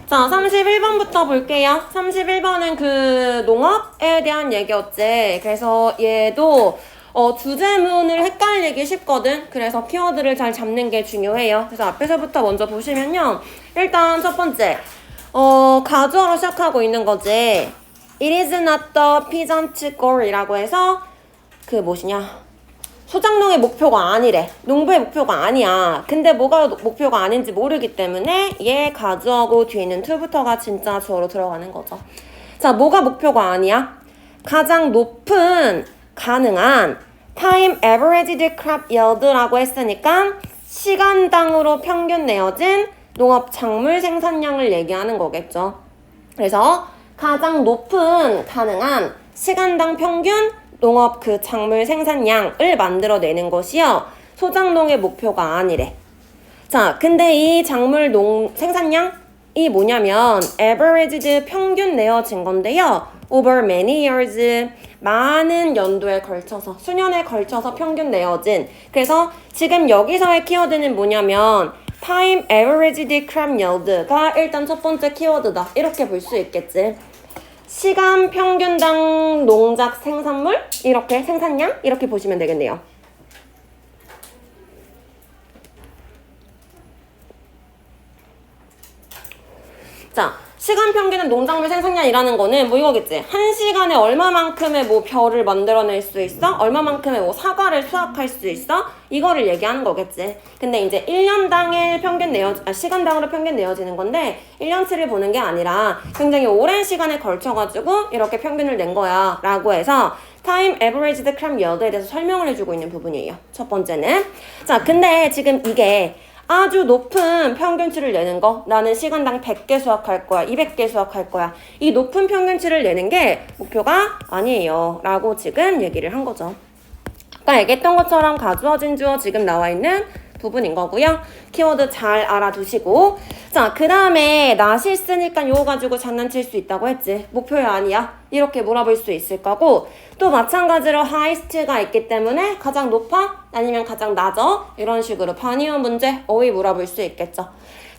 자, 31번부터 볼게요. 31번은 그 농업에 대한 얘기였지. 그래서 얘도 주제문을 헷갈리기 쉽거든. 그래서 키워드를 잘 잡는 게 중요해요. 그래서 앞에서부터 먼저 보시면요. 일단 첫 번째, 가주어로 시작하고 있는 거지. It is not the peasant goal이라고 해서 그 무엇이냐. 소장농의 목표가 아니래. 농부의 목표가 아니야. 근데 뭐가 목표가 아닌지 모르기 때문에 얘 가주어고 뒤에 있는 to부터가 진짜 주어로 들어가는 거죠. 자, 뭐가 목표가 아니야? 가장 높은 가능한 time averaged crop yield라고 했으니까 시간당으로 평균 내어진 농업 작물 생산량을 얘기하는 거겠죠. 그래서 가장 높은 가능한 시간당 평균 농업 그 작물 생산량을 만들어내는 것이요. 소작농의 목표가 아니래. 자, 근데 이 작물 생산량이 뭐냐면 averaged 평균 내어진 건데요. over many years 많은 연도에 걸쳐서 수년에 걸쳐서 평균 내어진. 그래서 지금 여기서의 키워드는 뭐냐면 time averaged crop yield가 일단 첫 번째 키워드다. 이렇게 볼 수 있겠지. 시간 평균당 농작 생산물 이렇게 생산량 이렇게 보시면 되겠네요. 자, 시간 평균은 농작물 생산량이라는 거는 뭐 이거겠지. 한 시간에 얼마만큼의 뭐 벼를 만들어낼 수 있어? 얼마만큼의 뭐 사과를 수확할 수 있어? 이거를 얘기하는 거겠지. 근데 이제 1년당의 평균 시간당으로 평균 내어지는 건데 1년치를 보는 게 아니라 굉장히 오랜 시간에 걸쳐가지고 이렇게 평균을 낸 거야 라고 해서 time averaged crop yield에 대해서 설명을 해주고 있는 부분이에요. 첫 번째는. 자, 근데 지금 이게 아주 높은 평균치를 내는 거, 나는 시간당 100개 수확할 거야, 200개 수확할 거야, 이 높은 평균치를 내는 게 목표가 아니에요 라고 지금 얘기를 한 거죠. 아까 얘기했던 것처럼 가주어 진주어 지금 나와 있는 부분인 거고요. 키워드 잘 알아두시고, 자, 그 다음에 낫이 있으니까 요거 가지고 장난칠 수 있다고 했지. 목표야 아니야? 이렇게 물어볼 수 있을 거고, 또 마찬가지로 highest가 있기 때문에 가장 높아? 아니면 가장 낮아? 이런 식으로 반의어 문제, 어휘 물어볼 수 있겠죠.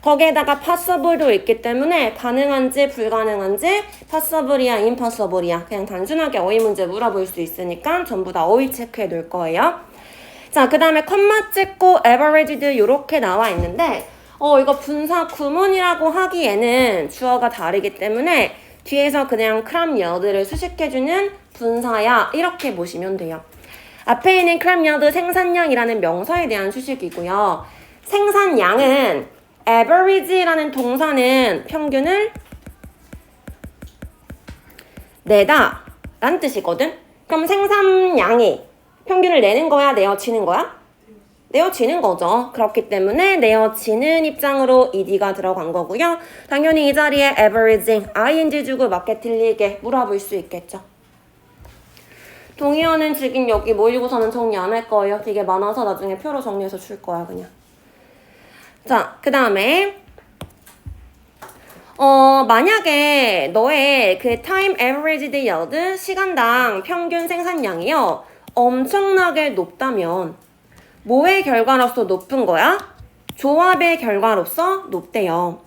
거기에다가 possible도 있기 때문에 가능한지 불가능한지 possible이야 impossible이야 그냥 단순하게 어휘 문제 물어볼 수 있으니까 전부 다 어휘 체크해 놓을 거예요. 자, 그 다음에 컴마 찍고 averaged 이렇게 나와 있는데 이거 분사 구문이라고 하기에는 주어가 다르기 때문에 뒤에서 그냥 crop yield를 수식해주는 분사야 이렇게 보시면 돼요. 앞에 있는 crop yield 생산량이라는 명사에 대한 수식이고요. 생산량은 average라는 동사는 평균을 내다 라는 뜻이거든. 그럼 생산량이 평균을 내는 거야? 내어지는 거야? 내어지는 거죠. 그렇기 때문에 내어지는 입장으로 ed가 들어간 거고요. 당연히 이 자리에 averaging, ing 주고 맞게 틀리게 물어볼 수 있겠죠. 동의어는 지금 여기 모의고사는 정리 안 할 거예요. 되게 많아서 나중에 표로 정리해서 줄 거야 그냥. 자, 그 다음에 만약에 너의 그 time averaged yield 시간당 평균 생산량이요 엄청나게 높다면 뭐의 결과로서 높은 거야? 조합의 결과로서 높대요.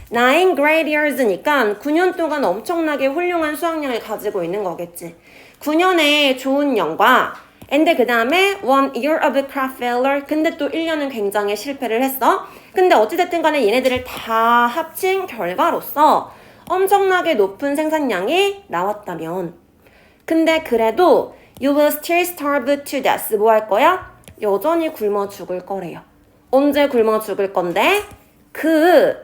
9 great years니까 9년 동안 엄청나게 훌륭한 수확량을 가지고 있는 거겠지. 9년의 좋은 년과 and 그 다음에 1 year of crop failure 근데 또 1년은 굉장히 실패를 했어. 근데 어찌됐든 간에 얘네들을 다 합친 결과로서 엄청나게 높은 생산량이 나왔다면 근데 그래도 you will still starve to death 뭐 할 거야? 여전히 굶어 죽을 거래요. 언제 굶어 죽을 건데? 그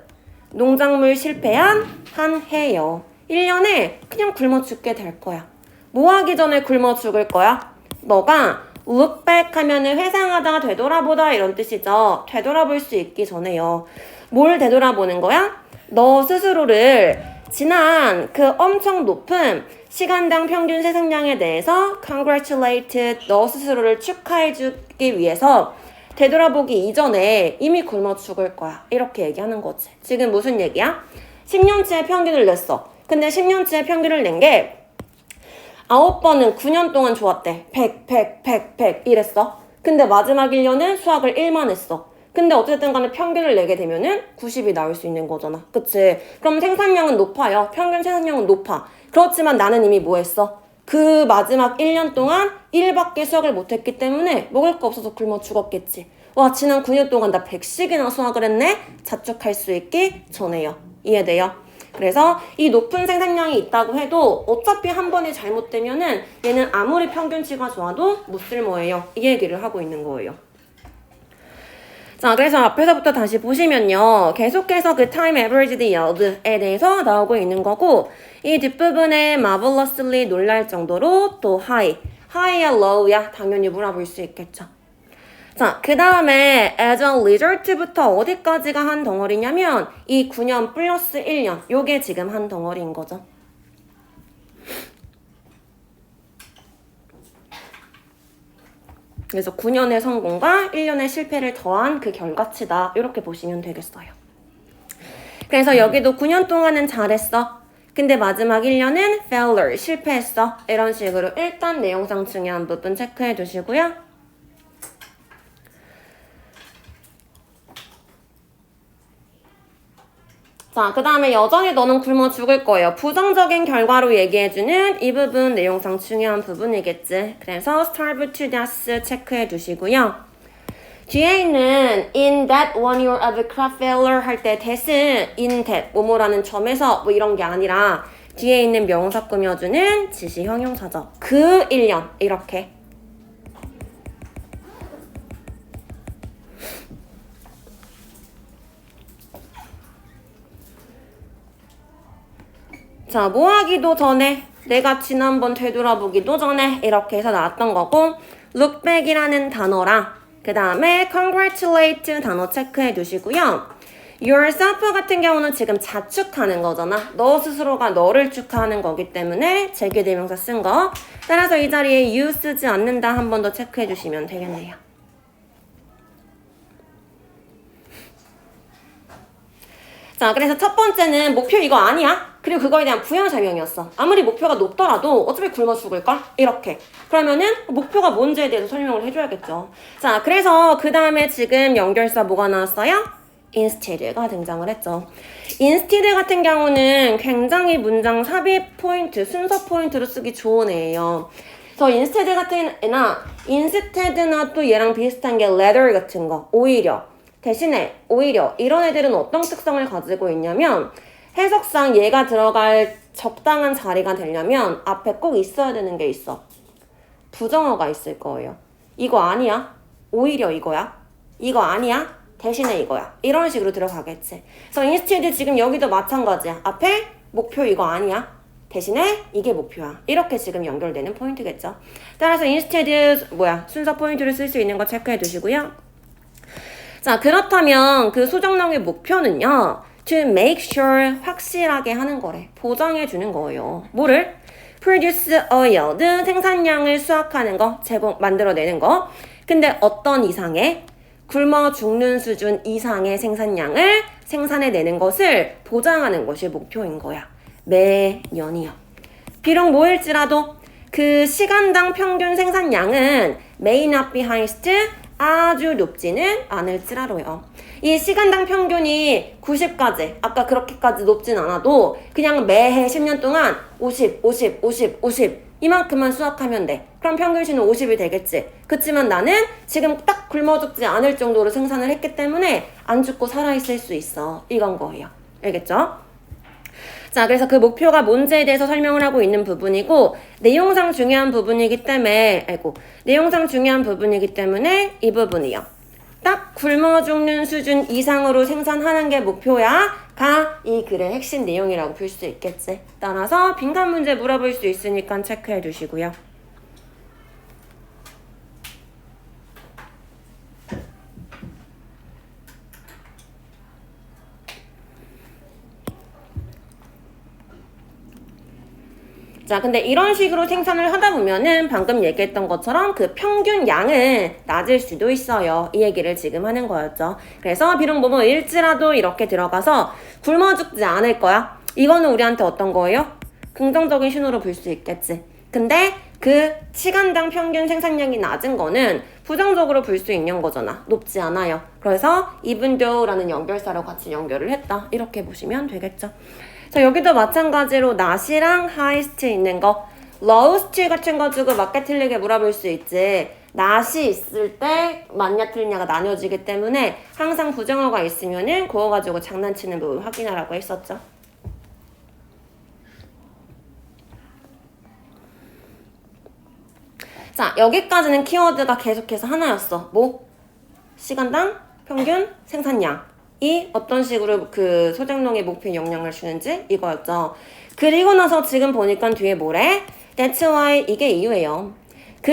농작물 실패한 한 해요. 1년에 그냥 굶어 죽게 될 거야. 뭐 하기 전에 굶어 죽을 거야? 너가 look back 하면은 회상하다, 되돌아보다 이런 뜻이죠. 되돌아볼 수 있기 전에요. 뭘 되돌아보는 거야? 너 스스로를 지난 그 엄청 높은 시간당 평균 생산량에 대해서 congratulate 너 스스로를 축하해주기 위해서 되돌아보기 이전에 이미 굶어 죽을 거야. 이렇게 얘기하는 거지. 지금 무슨 얘기야? 10년치의 평균을 냈어. 근데 10년치의 평균을 낸 게 9번은 9년 동안 좋았대. 100 이랬어. 근데 마지막 1년은 수학을 1만 했어. 근데 어쨌든 간에 평균을 내게 되면은 90이 나올 수 있는 거잖아. 그치? 그럼 생산량은 높아요. 평균 생산량은 높아. 그렇지만 나는 이미 뭐 했어? 그 마지막 1년 동안 1밖에 수확을 못했기 때문에 먹을 거 없어서 굶어 죽었겠지. 와, 지난 9년 동안 나 100씩이나 수확을 했네? 자축할 수 있기 전에요. 이해돼요? 그래서 이 높은 생산량이 있다고 해도 어차피 한 번에 잘못되면은 얘는 아무리 평균치가 좋아도 못 쓸모예요. 이 얘기를 하고 있는 거예요. 자, 그래서 앞에서부터 다시 보시면요. 계속해서 그 time averaged yield에 대해서 나오고 있는 거고, 이 뒷부분에 marvelously 놀랄 정도로 또 high야 low야 당연히 물어볼 수 있겠죠. 자, 그 다음에 as a result부터 어디까지가 한 덩어리냐면 이 9년 플러스 1년 요게 지금 한 덩어리인 거죠. 그래서 9년의 성공과 1년의 실패를 더한 그 결과치다. 이렇게 보시면 되겠어요. 그래서 여기도 9년 동안은 잘했어. 근데 마지막 1년은 failure, 실패했어. 이런 식으로 일단 내용상 중요한 부분 체크해 두시고요. 자, 그 다음에 여전히 너는 굶어 죽을 거예요. 부정적인 결과로 얘기해주는 이 부분 내용상 중요한 부분이겠지. 그래서 starve to death 체크해 두시고요. 뒤에 있는 in that 1 year of crop failure 할 때 that은 in that 뭐뭐라는 점에서 뭐 이런 게 아니라 뒤에 있는 명사 꾸며주는 지시 형용사죠. 그 1년 이렇게. 자, 뭐 하기도 전에, 내가 지난번 되돌아보기도 전에 이렇게 해서 나왔던 거고, look back이라는 단어랑 그 다음에 congratulate 단어 체크해 두시고요. yourself 같은 경우는 지금 자축하는 거잖아. 너 스스로가 너를 축하하는 거기 때문에 제기대명사 쓴 거. 따라서 이 자리에 you 쓰지 않는다 한 번 더 체크해 주시면 되겠네요. 자, 그래서 첫 번째는 목표 이거 아니야? 그리고 그거에 대한 부연 설명이었어. 아무리 목표가 높더라도 어차피 굶어 죽을걸? 이렇게. 그러면은 목표가 뭔지에 대해서 설명을 해줘야겠죠. 자, 그래서 그 다음에 지금 연결사 뭐가 나왔어요? instead가 등장을 했죠. instead 같은 경우는 굉장히 문장 삽입 포인트, 순서 포인트로 쓰기 좋은 애예요. 그래서 instead 같은 애나 instead나 또 얘랑 비슷한 게 rather 같은 거, 오히려. 대신에 오히려 이런 애들은 어떤 특성을 가지고 있냐면 해석상 얘가 들어갈 적당한 자리가 되려면 앞에 꼭 있어야 되는 게 있어. 부정어가 있을 거예요. 이거 아니야. 오히려 이거야. 이거 아니야. 대신에 이거야. 이런 식으로 들어가겠지. 그래서 instead 지금 여기도 마찬가지야. 앞에 목표 이거 아니야. 대신에 이게 목표야. 이렇게 지금 연결되는 포인트겠죠. 따라서 instead 순서 포인트를 쓸 수 있는 거 체크해 두시고요. 자, 그렇다면 그 수정령의 목표는요. to make sure 확실하게 하는 거래. 보장해 주는 거예요. 뭐를? produce a yield 생산량을 수확하는 거, 만들어내는 거. 근데 어떤 이상의? 굶어 죽는 수준 이상의 생산량을 생산해내는 것을 보장하는 것이 목표인 거야. 매년이요. 비록 뭐일지라도 그 시간당 평균 생산량은 may not be highest 아주 높지는 않을지라도요. 이 시간당 평균이 90까지, 아까 그렇게까지 높진 않아도 그냥 매해 10년 동안 50 이만큼만 수확하면 돼. 그럼 평균치는 50이 되겠지. 그치만 나는 지금 딱 굶어 죽지 않을 정도로 생산을 했기 때문에 안 죽고 살아있을 수 있어. 이건 거예요. 알겠죠? 자, 그래서 그 목표가 뭔지에 대해서 설명을 하고 있는 부분이고 내용상 중요한 부분이기 때문에 이 부분이요. 딱 굶어 죽는 수준 이상으로 생산하는 게 목표야 가 이 글의 핵심 내용이라고 볼 수 있겠지. 따라서 빈칸 문제 물어볼 수 있으니까 체크해 두시고요. 자, 근데 이런 식으로 생산을 하다 보면은 방금 얘기했던 것처럼 그 평균 양은 낮을 수도 있어요. 이 얘기를 지금 하는 거였죠. 그래서 비록 뭐일지라도 이렇게 들어가서 굶어 죽지 않을 거야. 이거는 우리한테 어떤 거예요? 긍정적인 신호로 볼 수 있겠지. 근데 그 시간당 평균 생산량이 낮은 거는 부정적으로 불 수 있는 거잖아. 높지 않아요. 그래서 even though라는 연결사로 같이 연결을 했다. 이렇게 보시면 되겠죠. 자, 여기도 마찬가지로 not이랑 highest 있는 거 lowest 같은 거 주고 맞게 틀리게 물어볼 수 있지. not이 있을 때 맞냐 틀리냐가 나뉘어지기 때문에 항상 부정어가 있으면은 그거 가지고 장난치는 부분 확인하라고 했었죠. 자, 여기까지는 키워드가 계속해서 하나였어. 뭐? 시간당 평균 생산량이 어떤 식으로 그 소작농의 목표에 영향을 주는지 이거였죠. 그리고 나서 지금 보니까 뒤에 뭐래? That's why 이게 이유예요. 그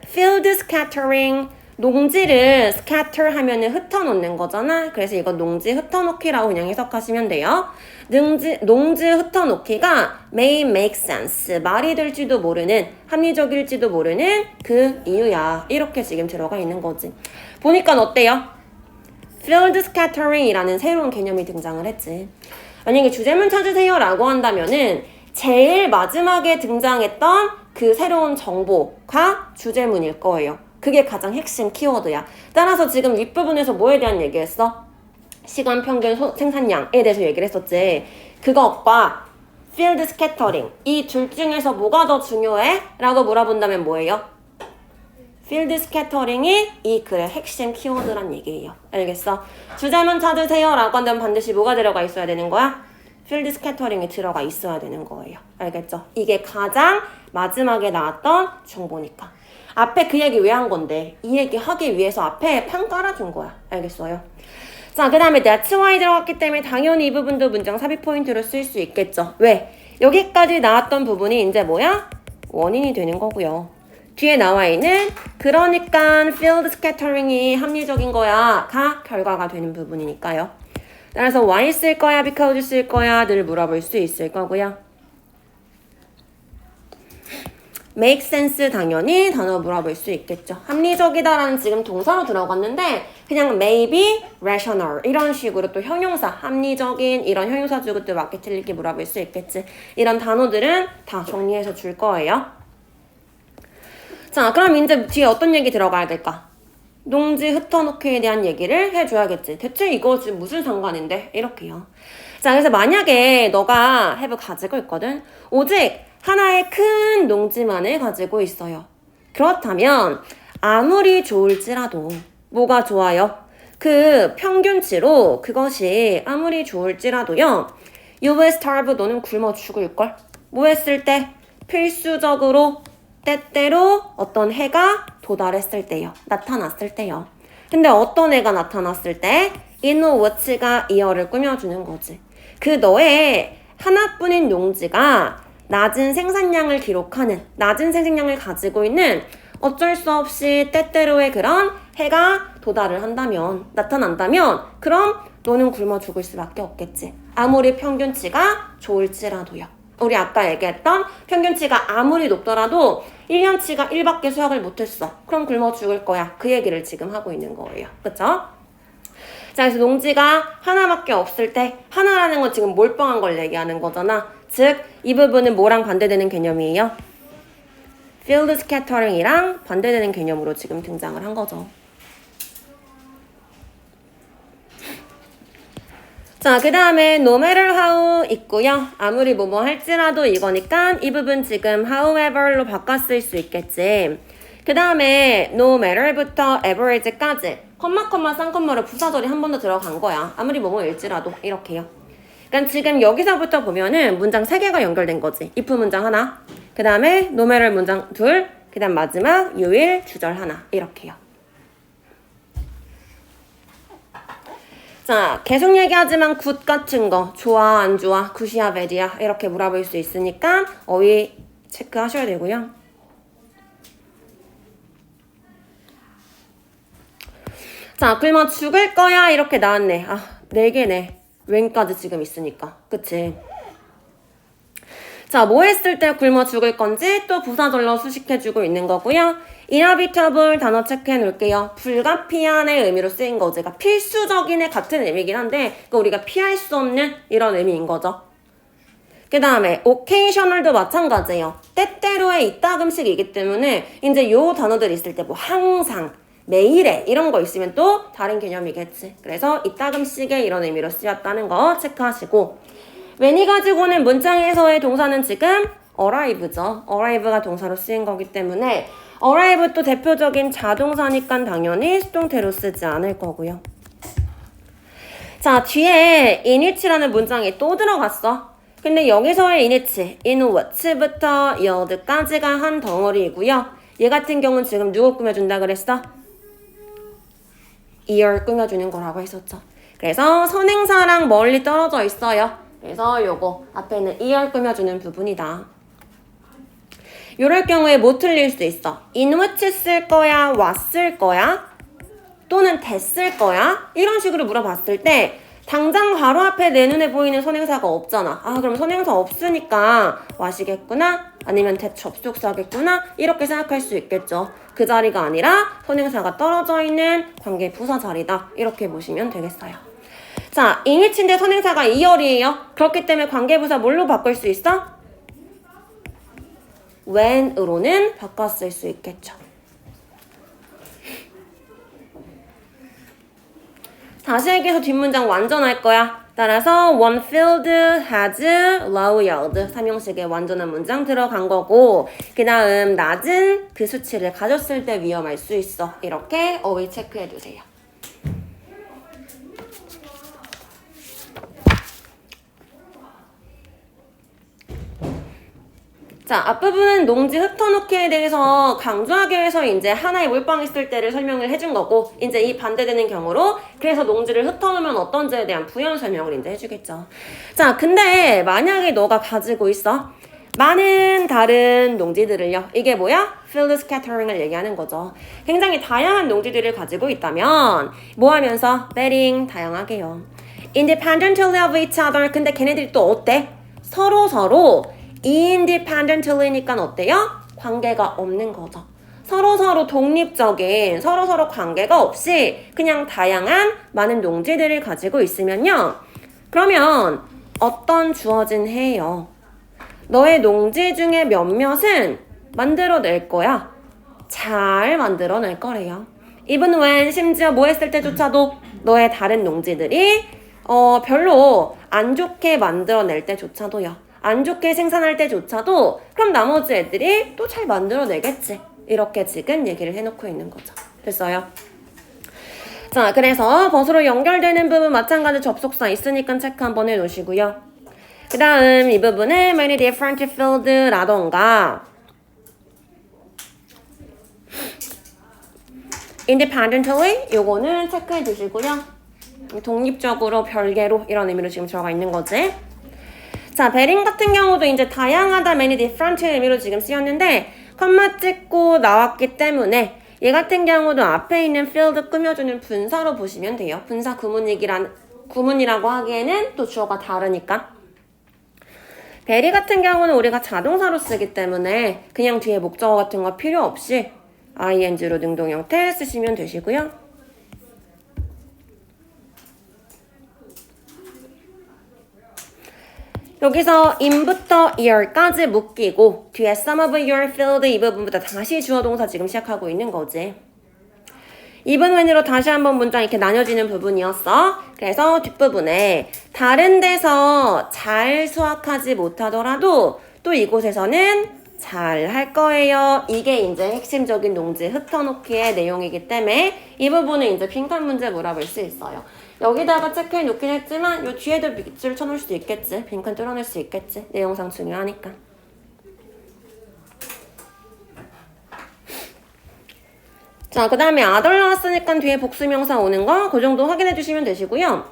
field scattering 농지를 scatter 하면은 흩어놓는 거잖아. 그래서 이거 농지 흩어놓기라고 그냥 해석하시면 돼요. 농지 흩어놓기가 may make sense. 말이 될지도 모르는, 합리적일지도 모르는 그 이유야. 이렇게 지금 들어가 있는 거지. 보니까 어때요? field scattering이라는 새로운 개념이 등장을 했지. 만약에 주제문 찾으세요 라고 한다면은 제일 마지막에 등장했던 그 새로운 정보가 주제문일 거예요. 그게 가장 핵심 키워드야. 따라서 지금 윗부분에서 뭐에 대한 얘기했어? 시간 평균 생산량에 대해서 얘기를 했었지. 그거 오빠 field scattering 이 둘 중에서 뭐가 더 중요해? 라고 물어본다면 뭐예요? field scattering이 이 글의 핵심 키워드란 얘기예요. 알겠어? 주제문 찾으세요 라고 한다면 반드시 뭐가 들어가 있어야 되는 거야? field scattering이 들어가 있어야 되는 거예요. 알겠죠? 이게 가장 마지막에 나왔던 정보니까. 앞에 그 얘기 왜 한 건데? 이 얘기 하기 위해서 앞에 판 깔아준 거야. 알겠어요? 자, 그 다음에 that's why 들어갔기 때문에 당연히 이 부분도 문장 삽입 포인트로 쓸 수 있겠죠. 왜? 여기까지 나왔던 부분이 이제 뭐야? 원인이 되는 거고요. 뒤에 나와 있는 그러니까 field scattering이 합리적인 거야 가 결과가 되는 부분이니까요. 따라서 why 쓸 거야, because 쓸 거야 늘 물어볼 수 있을 거고요. make sense 당연히 단어 물어볼 수 있겠죠. 합리적이다라는 지금 동사로 들어갔는데 그냥 maybe, rational 이런 식으로 또 형용사, 합리적인 이런 형용사 주고 또 맞게 틀리게 물어볼 수 있겠지. 이런 단어들은 다 정리해서 줄 거예요. 자, 그럼 이제 뒤에 어떤 얘기 들어가야 될까? 농지 흩어놓기에 대한 얘기를 해줘야겠지. 대체 이거 지금 무슨 상관인데? 이렇게요. 자, 그래서 만약에 너가 have 가지고 있거든. 오직 하나의 큰 농지만을 가지고 있어요. 그렇다면 아무리 좋을지라도 뭐가 좋아요? 그 평균치로 그것이 아무리 좋을지라도요. You will starve 너는 굶어 죽을걸? 뭐 했을 때? 필수적으로 때때로 어떤 해가 도달했을 때요. 나타났을 때요. 근데 어떤 해가 나타났을 때? in which가 이어를 꾸며주는 거지. 그 너의 하나뿐인 농지가 낮은 생산량을 기록하는, 낮은 생산량을 가지고 있는 어쩔 수 없이 때때로의 그런 해가 도달을 한다면, 나타난다면 그럼 너는 굶어 죽을 수밖에 없겠지. 아무리 평균치가 좋을지라도요. 우리 아까 얘기했던 평균치가 아무리 높더라도 1년치가 1밖에 수확을 못했어. 그럼 굶어 죽을 거야. 그 얘기를 지금 하고 있는 거예요. 그쵸? 자, 그래서 농지가 하나밖에 없을 때 하나라는 건 지금 몰빵한 걸 얘기하는 거잖아. 즉, 이 부분은 뭐랑 반대되는 개념이에요? field scattering이랑 반대되는 개념으로 지금 등장을 한 거죠. 자, 그 다음에 no matter how 있고요. 아무리 뭐뭐 할지라도 이거니까 이 부분 지금 however로 바꿨을 수 있겠지. 그 다음에 no matter부터 average까지 컴마 쌍컴마로 부사절이 한 번 더 들어간 거야. 아무리 뭐뭐일지라도 이렇게요. 그러니까 지금 여기서부터 보면은 문장 3개가 연결된 거지. if 문장 하나, 그 다음에 no matter 문장 둘, 그 다음 마지막 you will 주절 하나 이렇게요. 자, 계속 얘기하지만 굿 같은 거 좋아 안 좋아 굿이야 배드야 이렇게 물어볼 수 있으니까 어휘 체크하셔야 되고요. 자, 굶어 죽을 거야 이렇게 나왔네. 아, 4개네. when까지 지금 있으니까. 그치? 자, 뭐 했을 때 굶어 죽을 건지 또 부사절로 수식해주고 있는 거고요. inevitable 단어 체크해 놓을게요. 불가피한의 의미로 쓰인 거지. 그러니까 필수적인의 같은 의미긴 한데 그러니까 우리가 피할 수 없는 이런 의미인 거죠. 그 다음에 occasional도 마찬가지예요. 때때로의 이따금씩이기 때문에 이제 요 단어들이 있을 때 뭐 항상, 매일에 이런 거 있으면 또 다른 개념이겠지. 그래서 이따금씩에 이런 의미로 쓰였다는 거 체크하시고 when이 가지고 오는 문장에서의 동사는 지금 arrive죠. arrive가 동사로 쓰인 거기 때문에 arrive 또 대표적인 자동사니까 당연히 수동태로 쓰지 않을 거고요. 자, 뒤에 in which라는 문장이 또 들어갔어. 근데 여기서의 in which, in which부터 yield까지가 한 덩어리이고요. 얘 같은 경우는 지금 누구 꾸며준다 그랬어? ear 꾸며주는 거라고 했었죠. 그래서 선행사랑 멀리 떨어져 있어요. 그래서 요거 앞에 있는 ear 꾸며주는 부분이다. 이럴 경우에 뭐 틀릴 수 있어? in which 쓸 거야? was 쓸 거야? 또는 that 쓸 거야? 이런 식으로 물어봤을 때 당장 바로 앞에 내 눈에 보이는 선행사가 없잖아. 아, 그럼 선행사 없으니까 was이겠구나? 아니면 that 접속사겠구나? 이렇게 생각할 수 있겠죠. 그 자리가 아니라 선행사가 떨어져 있는 관계 부사 자리다. 이렇게 보시면 되겠어요. 자, in which인데 선행사가 ear이에요. 그렇기 때문에 관계 부사 뭘로 바꿀 수 있어? when으로는 바꿨을 수 있겠죠. 다시 얘기해서 뒷문장 완전할 거야. 따라서 one field has low yield. 3형식의 완전한 문장 들어간 거고 그 다음 낮은 그 수치를 가졌을 때 위험할 수 있어. 이렇게 어휘 체크해 두세요. 자, 앞부분은 농지 흩어놓기에 대해서 강조하기 위해서 이제 하나의 물방울 쓸 때를 설명을 해준 거고 이제 이 반대되는 경우로 그래서 농지를 흩어놓으면 어떤지에 대한 부연 설명을 이제 해주겠죠. 자, 근데 만약에 너가 가지고 있어 많은 다른 농지들을요. 이게 뭐야? field scattering을 얘기하는 거죠. 굉장히 다양한 농지들을 가지고 있다면 뭐 하면서? bedding 다양하게요. independently of each other. 근데 걔네들이 또 어때? 서로 independently니까 어때요? 관계가 없는 거죠. 서로 독립적인 서로 관계가 없이 그냥 다양한 많은 농지들을 가지고 있으면요. 그러면 어떤 주어진 해요? 너의 농지 중에 몇몇은 만들어낼 거야. 잘 만들어낼 거래요. even when 심지어 뭐 했을 때조차도 너의 다른 농지들이 별로 안 좋게 만들어낼 때조차도요. 안 좋게 생산할 때조차도 그럼 나머지 애들이 또 잘 만들어내겠지. 이렇게 지금 얘기를 해놓고 있는 거죠. 됐어요? 자, 그래서 벗으로 연결되는 부분 마찬가지 접속사 있으니까 체크 한번 해놓으시고요. 그 다음 이 부분에 many different field라던가 independently 요거는 체크해 주시고요. 독립적으로 별개로 이런 의미로 지금 들어가 있는 거지. 자, 베링 같은 경우도 이제 다양하다, many different 의미로 지금 쓰였는데 컴마 찍고 나왔기 때문에 얘 같은 경우도 앞에 있는 field 꾸며주는 분사로 보시면 돼요. 분사 구문이라고 하기에는 또 주어가 다르니까. 베리 같은 경우는 우리가 자동사로 쓰기 때문에 그냥 뒤에 목적어 같은 거 필요 없이 ing로 능동 형태 쓰시면 되시고요. 여기서 in부터 ear까지 묶이고 뒤에 some of your field 이 부분부터 다시 주어 동사 지금 시작하고 있는 거지. even when으로 다시 한번 문장 이렇게 나뉘어지는 부분이었어. 그래서 뒷부분에 다른 데서 잘 수학하지 못하더라도 또 이곳에서는 잘 할 거예요. 이게 이제 핵심적인 농지 흩어놓기의 내용이기 때문에 이 부분은 이제 빈칸 문제 물어볼 수 있어요. 여기다가 체크해 놓긴 했지만 요 뒤에도 밑줄 쳐놓을 수도 있겠지. 빈칸 뚫어낼 수 있겠지. 내용상 중요하니까. 자, 그 다음에 other 나왔으니까 뒤에 복수명사 오는 거 그 정도 확인해 주시면 되시고요.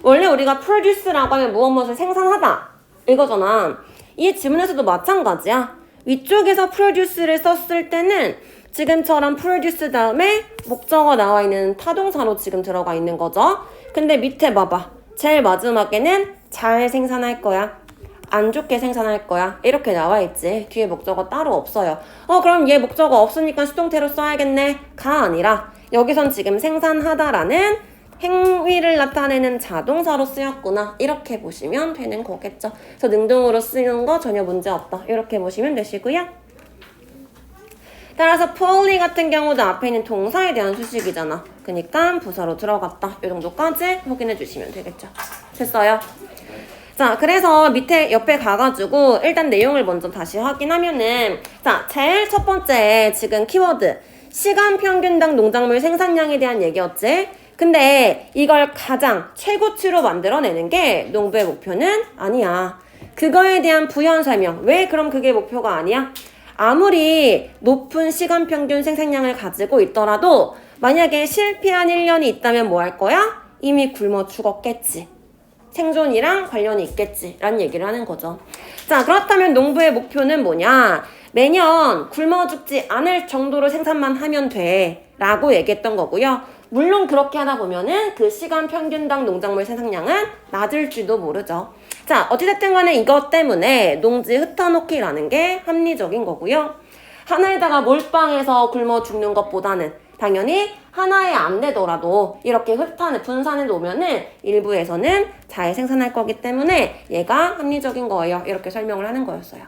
원래 우리가 produce라고 하면 무엇을 생산하다 이거잖아. 이 지문에서도 마찬가지야. 위쪽에서 produce를 썼을 때는 지금처럼 produce 다음에 목적어 나와 있는 타동사로 지금 들어가 있는 거죠. 근데 밑에 봐봐. 제일 마지막에는 잘 생산할 거야. 안 좋게 생산할 거야. 이렇게 나와 있지. 뒤에 목적어 따로 없어요. 그럼 얘 목적어 없으니까 수동태로 써야겠네. 가 아니라 여기선 지금 생산하다라는 행위를 나타내는 자동사로 쓰였구나. 이렇게 보시면 되는 거겠죠. 그래서 능동으로 쓰는 거 전혀 문제 없다. 이렇게 보시면 되시고요. 따라서 poorly 같은 경우도 앞에 있는 동사에 대한 수식이잖아. 그러니까 부사로 들어갔다. 이 정도까지 확인해 주시면 되겠죠. 됐어요? 자, 그래서 밑에 옆에 가가지고 일단 내용을 먼저 다시 확인하면은 자, 제일 첫 번째 지금 키워드 시간 평균당 농작물 생산량에 대한 얘기였지? 근데 이걸 가장 최고치로 만들어내는 게 농부의 목표는 아니야. 그거에 대한 부연 설명. 왜 그럼 그게 목표가 아니야? 아무리 높은 시간 평균 생산량을 가지고 있더라도 만약에 실패한 1년이 있다면 뭐 할 거야? 이미 굶어 죽었겠지. 생존이랑 관련이 있겠지 라는 얘기를 하는 거죠. 자, 그렇다면 농부의 목표는 뭐냐? 매년 굶어 죽지 않을 정도로 생산만 하면 돼 라고 얘기했던 거고요. 물론 그렇게 하다 보면은 그 시간 평균당 농작물 생산량은 낮을지도 모르죠. 자, 어찌됐든 간에 이것 때문에 농지 흩어놓기라는 게 합리적인 거고요. 하나에다가 몰빵해서 굶어 죽는 것보다는 당연히 하나에 안 되더라도 이렇게 흩어내 분산해 놓으면은 일부에서는 잘 생산할 거기 때문에 얘가 합리적인 거예요. 이렇게 설명을 하는 거였어요.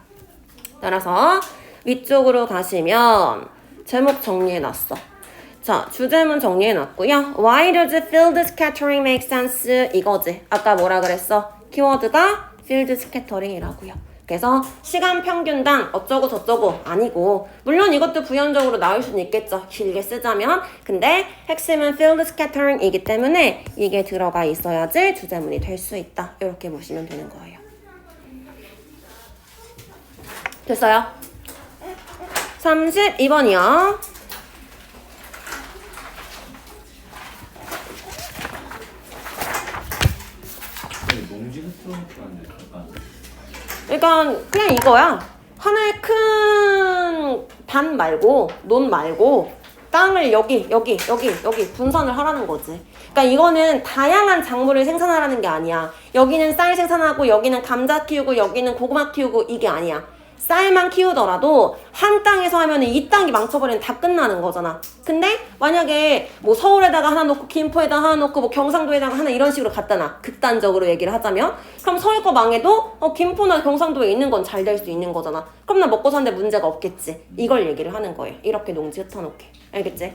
따라서 위쪽으로 가시면 제목 정리해놨어. 자, 주제문 정리해놨고요. Why does field scattering make sense? 이거지. 아까 뭐라 그랬어? 키워드가 field scattering이라고요. 그래서 시간 평균당 어쩌고 저쩌고 아니고 물론 이것도 부연적으로 나올 수는 있겠죠. 길게 쓰자면. 근데 핵심은 field scattering이기 때문에 이게 들어가 있어야지 주제문이 될 수 있다. 이렇게 보시면 되는 거예요. 됐어요? 32번이요. 농지 흩어놓기라는 데 그러니까 그냥 이거야. 하나의 큰 반 말고 논 말고 땅을 여기 분산을 하라는 거지. 그러니까 이거는 다양한 작물을 생산하라는 게 아니야. 여기는 쌀 생산하고 여기는 감자 키우고 여기는 고구마 키우고 이게 아니야. 쌀만 키우더라도 한 땅에서 하면 이 땅이 망쳐버리면 다 끝나는 거잖아. 근데 만약에 뭐 서울에다가 하나 놓고 김포에다가 하나 놓고 뭐 경상도에다가 하나 이런 식으로 갖다 놔. 극단적으로 얘기를 하자면 그럼 서울 거 망해도 김포나 경상도에 있는 건 잘 될 수 있는 거잖아. 그럼 나 먹고 사는데 문제가 없겠지. 이걸 얘기를 하는 거예요. 이렇게 농지 흩어놓게. 알겠지?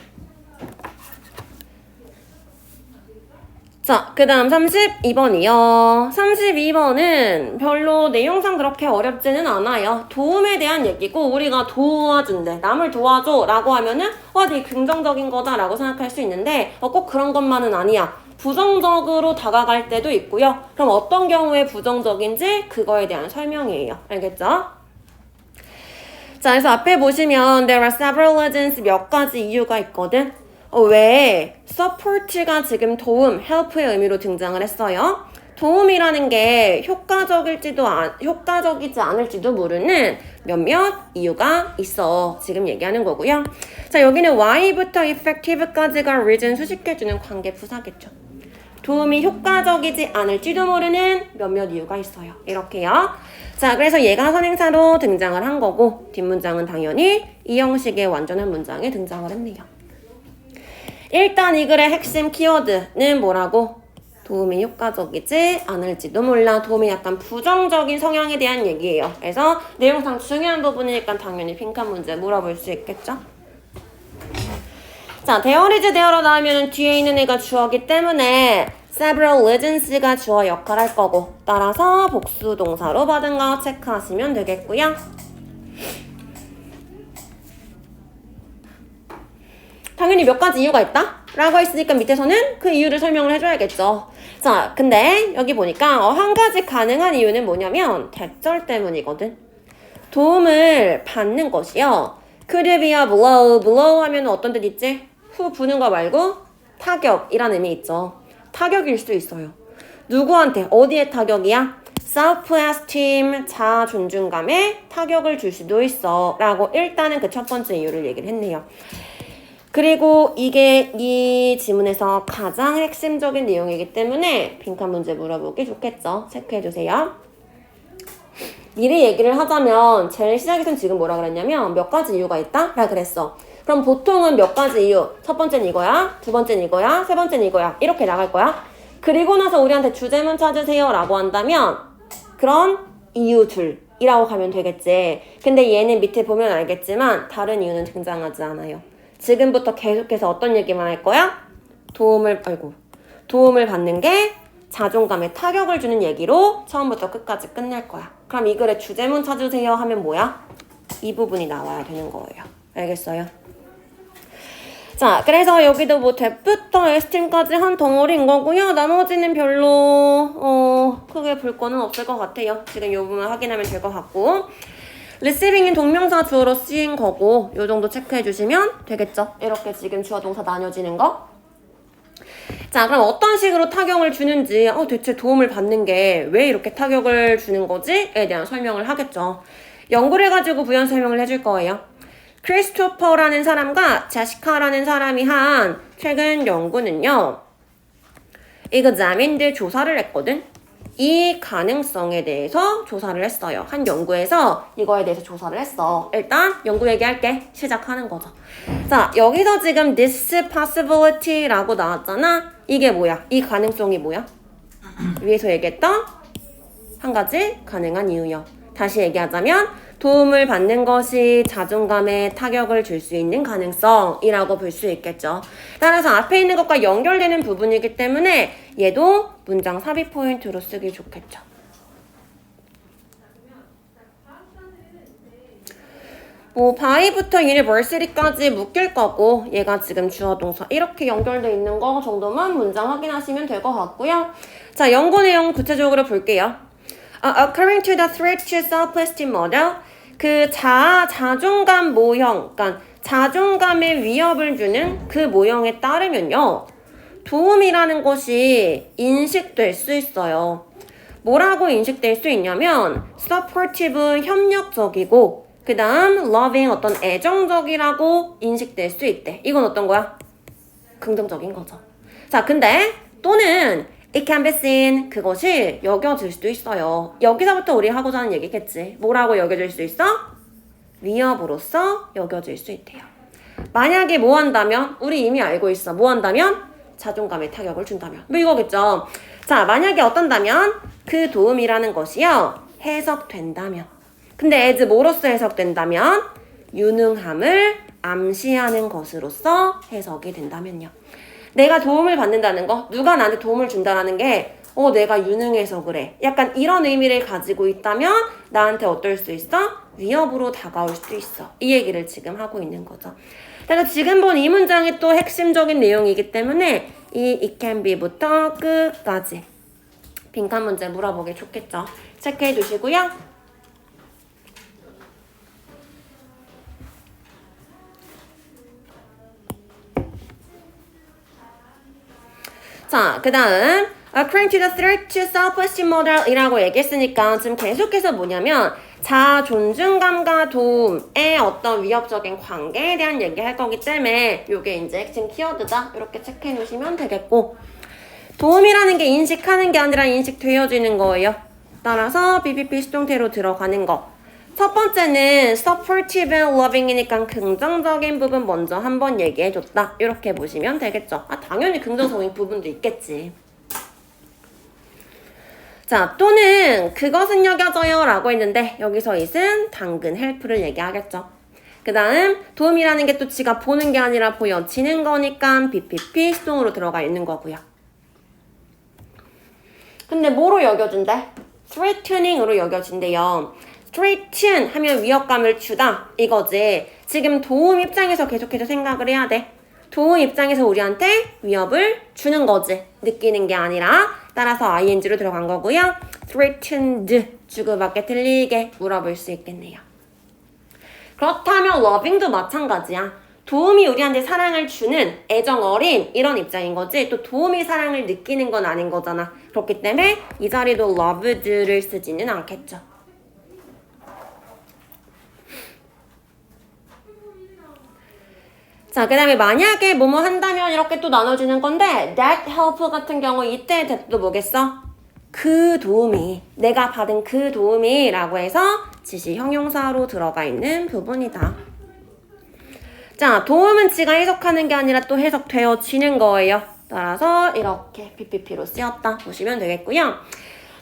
자, 그 다음 32번이요. 32번은 별로 내용상 그렇게 어렵지는 않아요. 도움에 대한 얘기고 우리가 도와준대. 남을 도와줘 라고 하면은 되게 긍정적인 거다 라고 생각할 수 있는데 꼭 그런 것만은 아니야. 부정적으로 다가갈 때도 있고요. 그럼 어떤 경우에 부정적인지 그거에 대한 설명이에요. 알겠죠? 자, 그래서 앞에 보시면 there are several reasons 몇 가지 이유가 있거든. 왜 support가 지금 도움, help의 의미로 등장을 했어요? 도움이라는 게 효과적이지 않을지도 모르는 몇몇 이유가 있어. 지금 얘기하는 거고요. 자, 여기는 why부터 effective까지가 reason 수식해주는 관계 부사겠죠. 도움이 효과적이지 않을지도 모르는 몇몇 이유가 있어요. 이렇게요. 자, 그래서 얘가 선행사로 등장을 한 거고 뒷문장은 당연히 이 형식의 완전한 문장에 등장을 했네요. 일단 이 글의 핵심 키워드는 뭐라고? 도움이 효과적이지 않을지도 몰라. 도움이 약간 부정적인 성향에 대한 얘기예요. 그래서 내용상 중요한 부분이니까 당연히 빈칸 문제 물어볼 수 있겠죠? 자, there is there로 나오면 뒤에 있는 애가 주어기 때문에 several reasons가 주어 역할할 거고 따라서 복수 동사로 받은 거 체크하시면 되겠고요. 당연히 몇 가지 이유가 있다? 라고 했으니까 밑에서는 그 이유를 설명을 해줘야겠죠. 자, 근데 여기 보니까 한 가지 가능한 이유는 뭐냐면 대절 때문이거든. 도움을 받는 것이요. could be a blow. blow 하면 어떤 뜻 있지? 후 부는 거 말고 타격이라는 의미 있죠. 타격일 수 있어요. 누구한테? 어디에 타격이야? self-esteem, 자아 존중감에 타격을 줄 수도 있어. 라고 일단은 그 첫 번째 이유를 얘기를 했네요. 그리고 이게 이 지문에서 가장 핵심적인 내용이기 때문에 빈칸 문제 물어보기 좋겠죠. 체크해주세요. 미리 얘기를 하자면 제일 시작에선 지금 뭐라 그랬냐면 몇 가지 이유가 있다? 라 그랬어. 그럼 보통은 몇 가지 이유. 첫 번째는 이거야, 두 번째는 이거야, 세 번째는 이거야. 이렇게 나갈 거야. 그리고 나서 우리한테 주제문 찾으세요 라고 한다면 그런 이유 둘. 이라고 가면 되겠지. 근데 얘는 밑에 보면 알겠지만 다른 이유는 등장하지 않아요. 지금부터 계속해서 어떤 얘기만 할 거야? 도움을 받는 게 자존감에 타격을 주는 얘기로 처음부터 끝까지 끝낼 거야. 그럼 이 글의 주제문 찾으세요 하면 뭐야? 이 부분이 나와야 되는 거예요. 알겠어요? 자, 그래서 여기도 뭐 that부터 esteem까지 한 덩어리인 거고요. 나머지는 별로 크게 볼 거는 없을 것 같아요. 지금 이 부분 확인하면 될 것 같고, receiving은 동명사 주어로 쓰인 거고 요 정도 체크해 주시면 되겠죠. 이렇게 지금 주어 동사 나뉘어지는 거. 자, 그럼 어떤 식으로 타격을 주는지, 대체 도움을 받는 게 왜 이렇게 타격을 주는 거지?에 대한 설명을 하겠죠. 연구를 가지고 부연 설명을 해줄 거예요. 크리스토퍼라는 사람과 제시카라는 사람이 한 최근 연구는요, examined 조사를 했거든. 이 가능성에 대해서 조사를 했어요. 한 연구에서 이거에 대해서 조사를 했어. 일단 연구 얘기할게. 시작하는 거죠. 자, 여기서 지금 this possibility라고 나왔잖아. 이게 뭐야? 이 가능성이 뭐야? 위에서 얘기했던 한 가지 가능한 이유요. 다시 얘기하자면 도움을 받는 것이 자존감에 타격을 줄 수 있는 가능성이라고 볼 수 있겠죠. 따라서 앞에 있는 것과 연결되는 부분이기 때문에 얘도 문장 삽입 포인트로 쓰기 좋겠죠. 뭐 by부터 university까지 묶일 거고 얘가 지금 주어 동사 이렇게 연결돼 있는 거 정도만 문장 확인하시면 될 것 같고요. 자, 연구 내용 구체적으로 볼게요. According to the threat to self-esteem model, 그 자존감 모형, 그러니까 자존감에 위협을 주는 그 모형에 따르면요, 도움이라는 것이 인식될 수 있어요. 뭐라고 인식될 수 있냐면 supportive, 협력적이고 그 다음 loving, 어떤 애정적이라고 인식될 수 있대. 이건 어떤 거야? 긍정적인 거죠. 자, 근데 또는 it can be seen, 그것이 여겨질 수도 있어요. 여기서부터 우리 하고자 하는 얘기겠지. 뭐라고 여겨질 수 있어? 위협으로서 여겨질 수 있대요. 만약에 뭐 한다면? 우리 이미 알고 있어. 뭐 한다면? 자존감에 타격을 준다면. 뭐 이거겠죠. 자, 만약에 어떤다면? 그 도움이라는 것이요, 해석된다면. 근데 as 뭐로서 해석된다면? 유능함을 암시하는 것으로서 해석이 된다면요. 내가 도움을 받는다는 거, 누가 나한테 도움을 준다라는 게 내가 유능해서 그래. 약간 이런 의미를 가지고 있다면 나한테 어떨 수 있어? 위협으로 다가올 수도 있어. 이 얘기를 지금 하고 있는 거죠. 내가 지금 본 이 문장이 또 핵심적인 내용이기 때문에 이 it can be부터 끝까지 빈칸 문제 물어보기 좋겠죠. 체크해 주시고요. 자, 그 다음 according to the threat to self-esteem model 이라고 얘기했으니까 지금 계속해서 뭐냐면 자존중감과 도움의 어떤 위협적인 관계에 대한 얘기할 거기 때문에 이게 이제 핵심 키워드다. 이렇게 체크해 놓으시면 되겠고, 도움이라는 게 인식하는 게 아니라 인식되어지는 거예요. 따라서 BPP 수동태로 들어가는 거. 첫 번째는 supportive and loving이니까 긍정적인 부분 먼저 한번 얘기해줬다. 이렇게 보시면 되겠죠. 당연히 긍정적인 부분도 있겠지. 자, 또는 그것은 여겨져요 라고 했는데 여기서 it은 당근 help를 얘기하겠죠. 그 다음 도움이라는 게 또 지가 보는 게 아니라 보여지는 거니까 BPP 수동으로 들어가 있는 거고요. 근데 뭐로 여겨준대? threatening으로 여겨진대요. threaten 하면 위협감을 주다 이거지. 지금 도움 입장에서 계속해서 생각을 해야 돼. 도움 입장에서 우리한테 위협을 주는 거지. 느끼는 게 아니라. 따라서 ing로 들어간 거고요. threatened 주고받게 틀리게 물어볼 수 있겠네요. 그렇다면 loving도 마찬가지야. 도움이 우리한테 사랑을 주는 애정 어린 이런 입장인 거지. 또 도움이 사랑을 느끼는 건 아닌 거잖아. 그렇기 때문에 이 자리도 loved를 쓰지는 않겠죠. 자, 그 다음에 만약에 뭐뭐 한다면 이렇게 또 나눠지는 건데 that help 같은 경우 이때 that도 뭐겠어? 그 도움이, 내가 받은 그 도움이 라고 해서 지시 형용사로 들어가 있는 부분이다. 자, 도움은 지가 해석하는 게 아니라 또 해석되어지는 거예요. 따라서 이렇게 PPP로 쓰였다 보시면 되겠고요.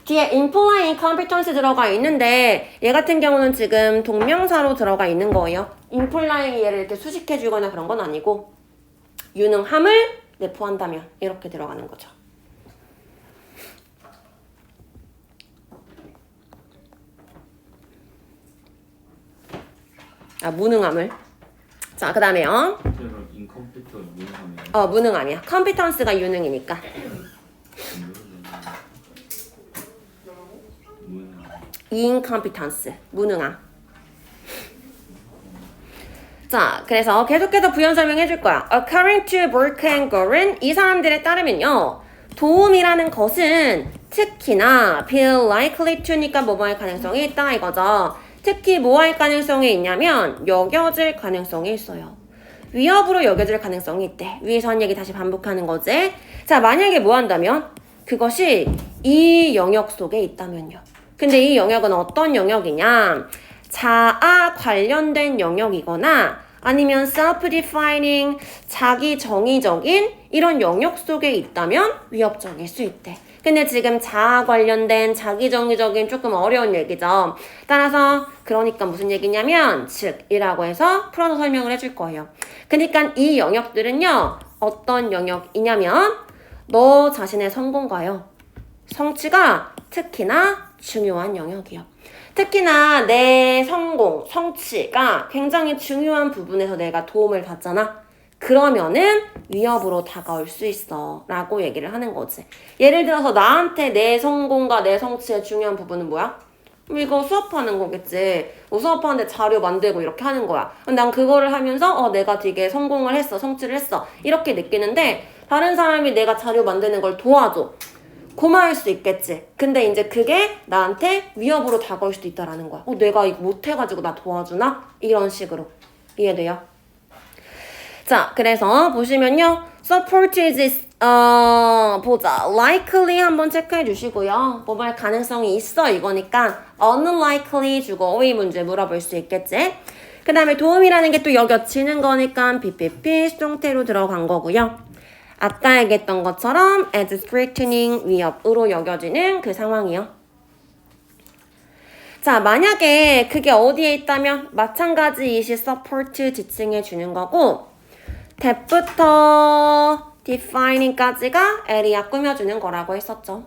뒤에 implying competence 들어가 있는데 얘 같은 경우는 지금 동명사로 들어가 있는 거예요. implying 얘를 이렇게 수식해주거나 그런 건 아니고 유능함을 내포한다면 이렇게 들어가는 거죠. 무능함을. 자, 그 다음에요. 그럼 인컴퓨터 무능함이야. 무능함이야. competence가 유능이니까. 무능함. incompetence, 무능함. 자, 그래서 계속해서 부연 설명해 줄 거야. According to Burke and Gorin, 이 사람들에 따르면요. 도움이라는 것은 특히나 feel likely to니까 뭐뭐할 가능성이 있다 이거죠. 특히 뭐 할 가능성이 있냐면 여겨질 가능성이 있어요. 위협으로 여겨질 가능성이 있대. 위에서 한 얘기 다시 반복하는 거지. 자, 만약에 뭐 한다면 그것이 이 영역 속에 있다면요. 근데 이 영역은 어떤 영역이냐? 자아 관련된 영역이거나 아니면 self-defining, 자기 정의적인 이런 영역 속에 있다면 위협적일 수 있대. 근데 지금 자아 관련된 자기 정의적인 조금 어려운 얘기죠. 따라서 그러니까 무슨 얘기냐면 즉이라고 해서 풀어서 설명을 해줄 거예요. 그러니까 이 영역들은요. 어떤 영역이냐면 너 자신의 성공과요. 성취가 특히나 중요한 영역이요. 특히나 내 성공, 성취가 굉장히 중요한 부분에서 내가 도움을 받잖아. 그러면은 위협으로 다가올 수 있어 라고 얘기를 하는 거지. 예를 들어서 나한테 내 성공과 내 성취의 중요한 부분은 뭐야? 이거 수업하는 거겠지. 수업하는데 자료 만들고 이렇게 하는 거야. 난 그거를 하면서 내가 되게 성공을 했어, 성취를 했어 이렇게 느끼는데 다른 사람이 내가 자료 만드는 걸 도와줘. 고마울 수 있겠지. 근데 이제 그게 나한테 위협으로 다가올 수도 있다라는 거야. 내가 이거 못해가지고 나 도와주나? 이런 식으로. 이해돼요? 자, 그래서 보시면요. support is, 보자. likely 한번 체크해 주시고요. 뭐할 가능성이 있어 이거니까 unlikely 주고 어휘 문제 물어볼 수 있겠지. 그 다음에 도움이라는 게 또 여겨지는 거니까 PPP 수동태로 들어간 거고요. 아까 얘기했던 것처럼 as threatening, 위협으로 여겨지는 그 상황이요. 자, 만약에 그게 어디에 있다면 마찬가지 이시 support 지칭해 주는 거고 that부터 defining까지가 area 꾸며주는 거라고 했었죠.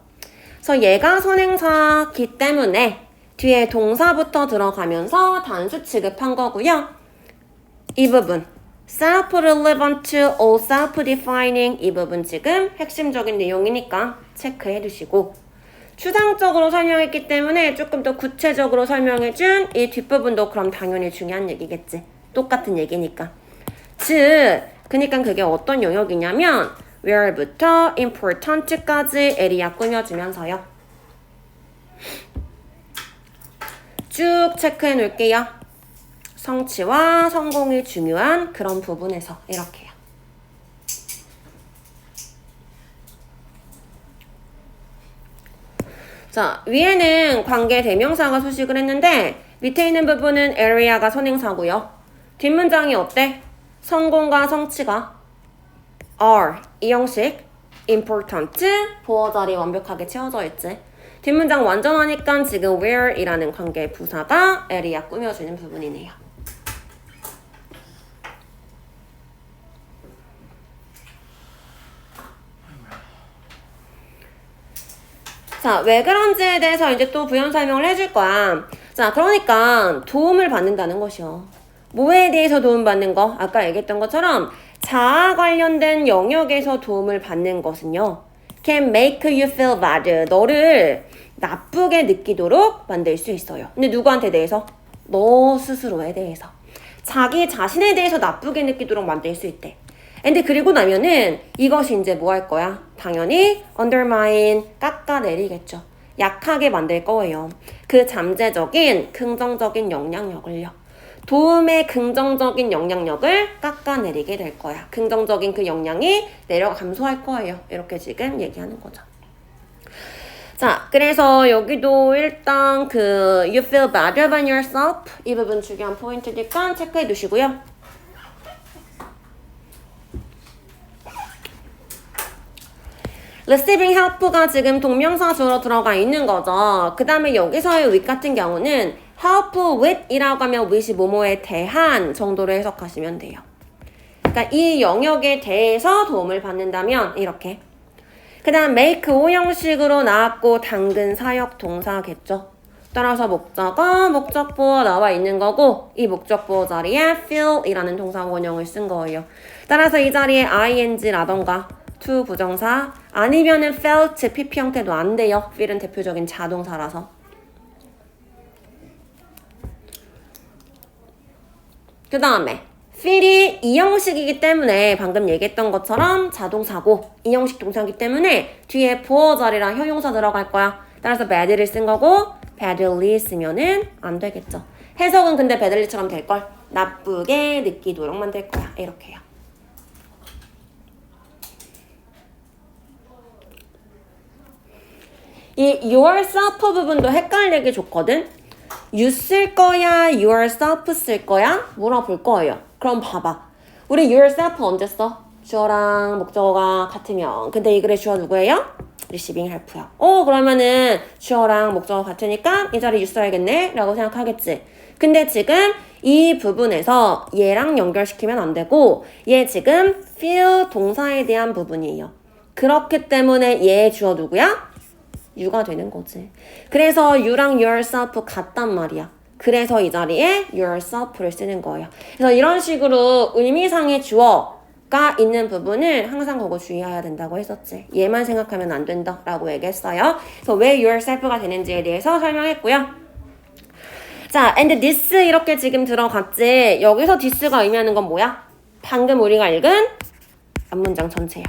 그래서 얘가 선행사기 때문에 뒤에 동사부터 들어가면서 단수 취급한 거고요. 이 부분 self-relevant, or self-defining 이 부분 지금 핵심적인 내용이니까 체크해 두시고 추상적으로 설명했기 때문에 조금 더 구체적으로 설명해준 이 뒷부분도 그럼 당연히 중요한 얘기겠지. 똑같은 얘기니까. 즉, 그러니까 그게 어떤 영역이냐면 where부터 important까지 area 꾸며주면서요. 쭉 체크해 놓을게요. 성취와 성공이 중요한 그런 부분에서 이렇게요. 자, 위에는 관계 대명사가 수식을 했는데 밑에 있는 부분은 area가 선행사고요. 뒷문장이 어때? 성공과 성취가 are 이 형식 important 보어 자리 완벽하게 채워져 있지. 뒷문장 완전하니까 지금 where이라는 관계 부사가 area 꾸며주는 부분이네요. 자, 왜 그런지에 대해서 이제 또 부연 설명을 해줄 거야. 자, 그러니까 도움을 받는다는 것이요. 뭐에 대해서 도움받는 거? 아까 얘기했던 것처럼 자아 관련된 영역에서 도움을 받는 것은요. can make you feel bad. 너를 나쁘게 느끼도록 만들 수 있어요. 근데 누구한테 대해서? 너 스스로에 대해서. 자기 자신에 대해서 나쁘게 느끼도록 만들 수 있대. 근데 그리고 나면은 이것이 이제 뭐 할 거야? 당연히 undermine, 깎아내리겠죠. 약하게 만들 거예요. 그 잠재적인 긍정적인 영향력을요. 도움의 긍정적인 영향력을 깎아내리게 될 거야. 긍정적인 그 영향이 감소할 거예요. 이렇게 지금 얘기하는 거죠. 자, 그래서 여기도 일단 그 you feel bad about yourself 이 부분 중요한 포인트니까 체크해 두시고요. receiving help가 지금 동명사 주어로 들어가 있는 거죠. 그 다음에 여기서의 with 같은 경우는 help with 이라고 하면 with이 뭐뭐에 대한 정도로 해석하시면 돼요. 그러니까 이 영역에 대해서 도움을 받는다면 이렇게. 그 다음 make O 형식으로 나왔고 당근 사역 동사겠죠. 따라서 목적어, 목적보어 나와 있는 거고 이 목적보어 자리에 feel 이라는 동사 원형을 쓴 거예요. 따라서 이 자리에 ing라던가 to 부정사 아니면은 felt PP 형태도 안 돼요. feel은 대표적인 자동사라서. 그 다음에 feel이 이 형식이기 때문에 방금 얘기했던 것처럼 자동사고 이 형식 동사이기 때문에 뒤에 보어 자리랑 형용사 들어갈 거야. 따라서 badly를 쓴 거고 badly 쓰면은 안 되겠죠. 해석은 근데 badly처럼 될걸. 나쁘게 느끼도록만 될 거야. 이렇게요. 이 yourself 부분도 헷갈리게 좋거든. you 쓸 거야, yourself 쓸 거야? 물어볼 거예요. 그럼 봐봐. 우리 yourself 언제 써? 주어랑 목적어가 같으면. 근데 이 글의 주어 누구예요? receiving help요. 그러면은 주어랑 목적어 같으니까 이 자리 you 써야겠네? 라고 생각하겠지. 근데 지금 이 부분에서 얘랑 연결시키면 안 되고 얘 지금 feel 동사에 대한 부분이에요. 그렇기 때문에 얘 주어 누구야? you가 되는 거지. 그래서 you랑 yourself 같단 말이야. 그래서 이 자리에 yourself를 쓰는 거예요. 그래서 이런 식으로 의미상의 주어가 있는 부분을 항상 그거 주의해야 된다고 했었지. 얘만 생각하면 안 된다라고 얘기했어요. 그래서 왜 yourself가 되는지에 대해서 설명했고요. 자, and this 이렇게 지금 들어갔지. 여기서 this가 의미하는 건 뭐야? 방금 우리가 읽은 앞문장 전체야.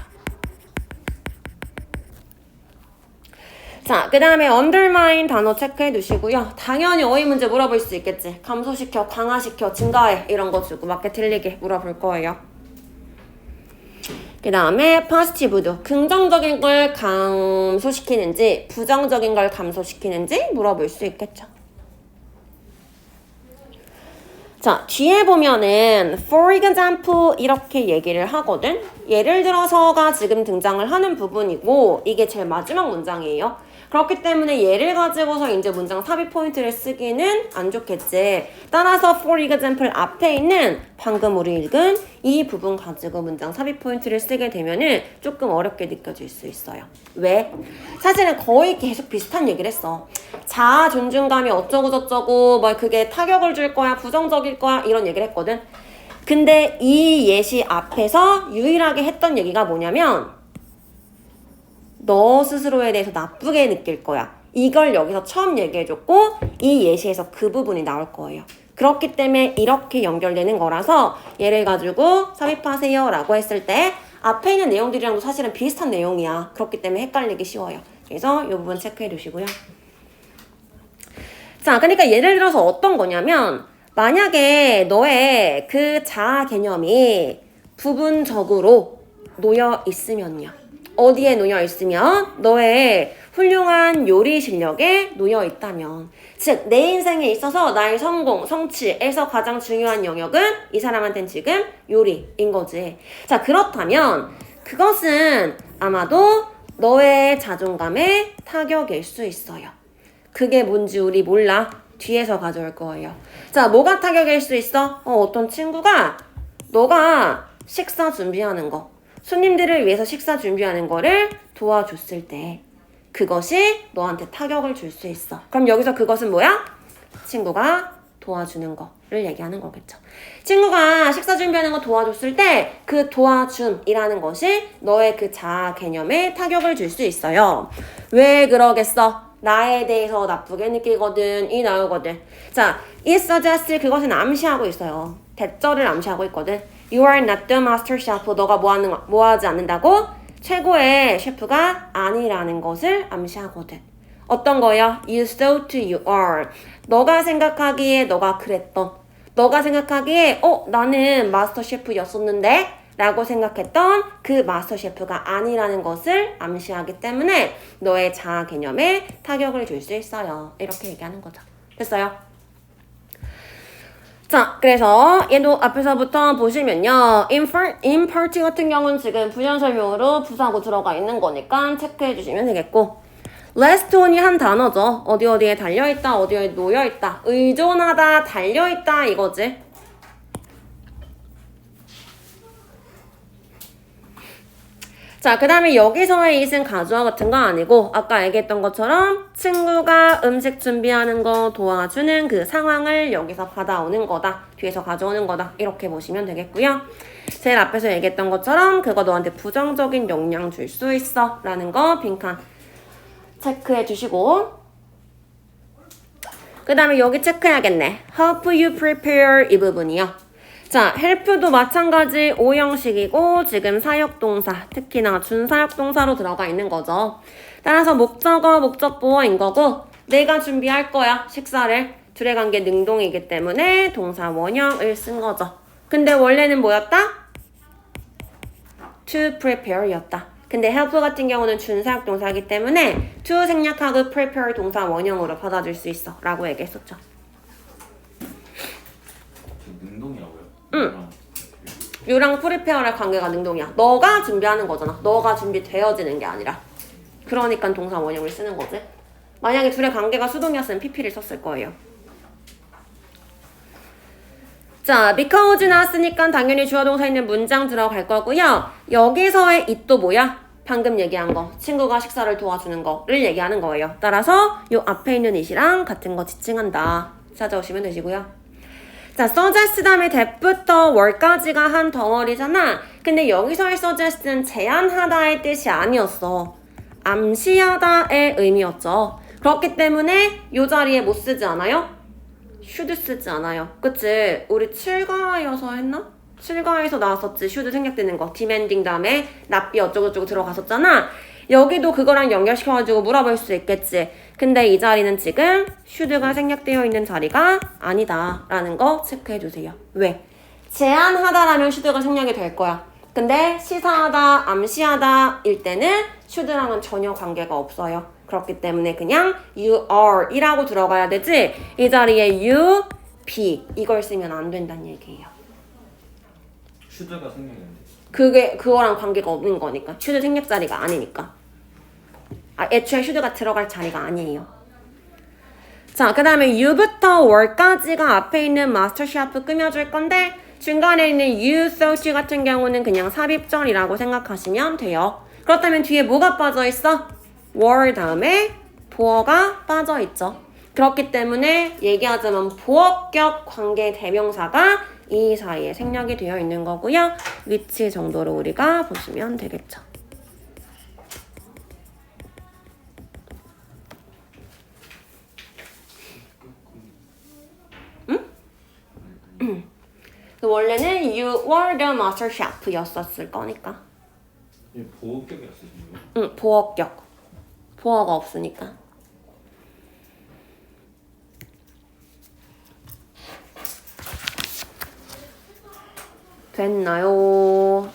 자, 그 다음에 undermine 단어 체크해 두시고요. 당연히 어휘 문제 물어볼 수 있겠지. 감소시켜, 강화시켜, 증가해 이런 거 주고 맞게 틀리게 물어볼 거예요. 그 다음에 positive도 긍정적인 걸 감소시키는지 부정적인 걸 감소시키는지 물어볼 수 있겠죠. 자, 뒤에 보면은 for example 이렇게 얘기를 하거든. 예를 들어서가 지금 등장을 하는 부분이고 이게 제일 마지막 문장이에요. 그렇기 때문에 얘를 가지고서 이제 문장 삽입 포인트를 쓰기는 안 좋겠지. 따라서 for example 앞에 있는 방금 우리 읽은 이 부분 가지고 문장 삽입 포인트를 쓰게 되면은 조금 어렵게 느껴질 수 있어요. 왜? 사실은 거의 계속 비슷한 얘기를 했어. 자아 존중감이 어쩌고 저쩌고 뭐 그게 타격을 줄 거야, 부정적일 거야 이런 얘기를 했거든. 근데 이 예시 앞에서 유일하게 했던 얘기가 뭐냐면 너 스스로에 대해서 나쁘게 느낄 거야. 이걸 여기서 처음 얘기해줬고 이 예시에서 그 부분이 나올 거예요. 그렇기 때문에 이렇게 연결되는 거라서 얘를 가지고 삽입하세요 라고 했을 때 앞에 있는 내용들이랑도 사실은 비슷한 내용이야. 그렇기 때문에 헷갈리기 쉬워요. 그래서 이 부분 체크해 두시고요. 자, 그러니까 예를 들어서 어떤 거냐면 만약에 너의 그 자아 개념이 부분적으로 놓여 있으면요. 어디에 놓여 있으면? 너의 훌륭한 요리 실력에 놓여 있다면. 즉, 내 인생에 있어서 나의 성공, 성취에서 가장 중요한 영역은 이 사람한테는 지금 요리인 거지. 자, 그렇다면 그것은 아마도 너의 자존감에 타격일 수 있어요. 그게 뭔지 우리 몰라. 뒤에서 가져올 거예요. 자, 뭐가 타격일 수 있어? 어떤 친구가 너가 식사 준비하는 거, 손님들을 위해서 식사 준비하는 거를 도와줬을 때 그것이 너한테 타격을 줄 수 있어. 그럼 여기서 그것은 뭐야? 친구가 도와주는 거를 얘기하는 거겠죠. 친구가 식사 준비하는 거 도와줬을 때 그 도와줌이라는 것이 너의 그 자아 개념에 타격을 줄 수 있어요. 왜 그러겠어? 나에 대해서 나쁘게 느끼거든. 이 나오거든. 자, it suggests 그것은 암시하고 있어요. 대절을 암시하고 있거든. You are not the master chef. 너가 뭐 하지 않는다고? 최고의 셰프가 아니라는 것을 암시하거든. 어떤 거요? You thought you are. 너가 생각하기에 너가 그랬던. 너가 생각하기에 나는 마스터 셰프였었는데 라고 생각했던 그 마스터 셰프가 아니라는 것을 암시하기 때문에 너의 자아 개념에 타격을 줄 수 있어요. 이렇게 얘기하는 거죠. 됐어요? 자, 그래서 얘도 앞에서부터 보시면요. in part 같은 경우는 지금 부연 설명으로 부사고 들어가 있는 거니까 체크해 주시면 되겠고 rest on이 한 단어죠. 어디에 달려있다, 어디에 놓여있다, 의존하다, 달려있다 이거지. 자, 그 다음에 여기서의 it은 가주어 같은 거 아니고 아까 얘기했던 것처럼 친구가 음식 준비하는 거 도와주는 그 상황을 여기서 받아오는 거다. 뒤에서 가져오는 거다. 이렇게 보시면 되겠고요. 제일 앞에서 얘기했던 것처럼 그거 너한테 부정적인 영향 줄 수 있어 라는 거 빈칸 체크해 주시고 그 다음에 여기 체크해야겠네. Help you prepare 이 부분이요. 자, help도 마찬가지 오형식이고 지금 사역동사, 특히나 준사역동사로 들어가 있는 거죠. 따라서 목적어, 목적보어인 거고 내가 준비할 거야, 식사를. 둘의 관계 능동이기 때문에 동사 원형을 쓴 거죠. 근데 원래는 뭐였다? to prepare였다. 근데 help 같은 경우는 준사역동사이기 때문에 to 생략하고 prepare 동사 원형으로 받아줄 수 있어 라고 얘기했었죠. 능동이라고요? 응. 유랑 프리페어의 관계가 능동이야. 너가 준비하는 거잖아. 너가 준비되어지는 게 아니라. 그러니까 동사 원형을 쓰는 거지. 만약에 둘의 관계가 수동이었으면 PP를 썼을 거예요. 자, because 나왔으니까 당연히 주어 동사 있는 문장 들어갈 거고요. 여기서의 it도 뭐야? 방금 얘기한 거. 친구가 식사를 도와주는 거를 얘기하는 거예요. 따라서 요 앞에 있는 it이랑 같은 거 지칭한다. 찾아오시면 되시고요. 자, suggest 다음에 that부터 word까지가 한 덩어리잖아. 근데 여기서의 suggest는 제안하다의 뜻이 아니었어. 암시하다의 의미였죠. 그렇기 때문에 이 자리에 뭐 쓰지 않아요? should 쓰지 않아요. 그치? 우리 7가에서 했나? 7가에서 나왔었지. should 생략되는 거. demanding 다음에 납비 어쩌고저쩌고 들어갔었잖아. 여기도 그거랑 연결시켜가지고 물어볼 수 있겠지. 근데 이 자리는 지금 should가 생략되어 있는 자리가 아니다 라는 거 체크해주세요. 왜? 제안하다라면 should가 생략이 될 거야. 근데 시사하다, 암시하다 일 때는 should랑은 전혀 관계가 없어요. 그렇기 때문에 그냥 you are 이라고 들어가야 되지 이 자리에 you, be 이걸 쓰면 안 된다는 얘기예요. 슈드가 생략인데. 그거랑 관계가 없는 거니까. should 생략 자리가 아니니까. 애초에 should가 들어갈 자리가 아니에요. 자, 그 다음에 you부터 were까지가 앞에 있는 master 샤프 꾸며줄 건데 중간에 있는 you, so, she 같은 경우는 그냥 삽입절이라고 생각하시면 돼요. 그렇다면 뒤에 뭐가 빠져있어? were 다음에 보어가 빠져있죠. 그렇기 때문에 얘기하자면 보어격 관계 대명사가 이 사이에 생략이 되어 있는 거고요. 위치 정도로 우리가 보시면 되겠죠. 원래는 you were the master chef였었을 거니까. 이 보호격이 없으신 거예요? 응, 보어격. 보어가 없으니까. 됐나요?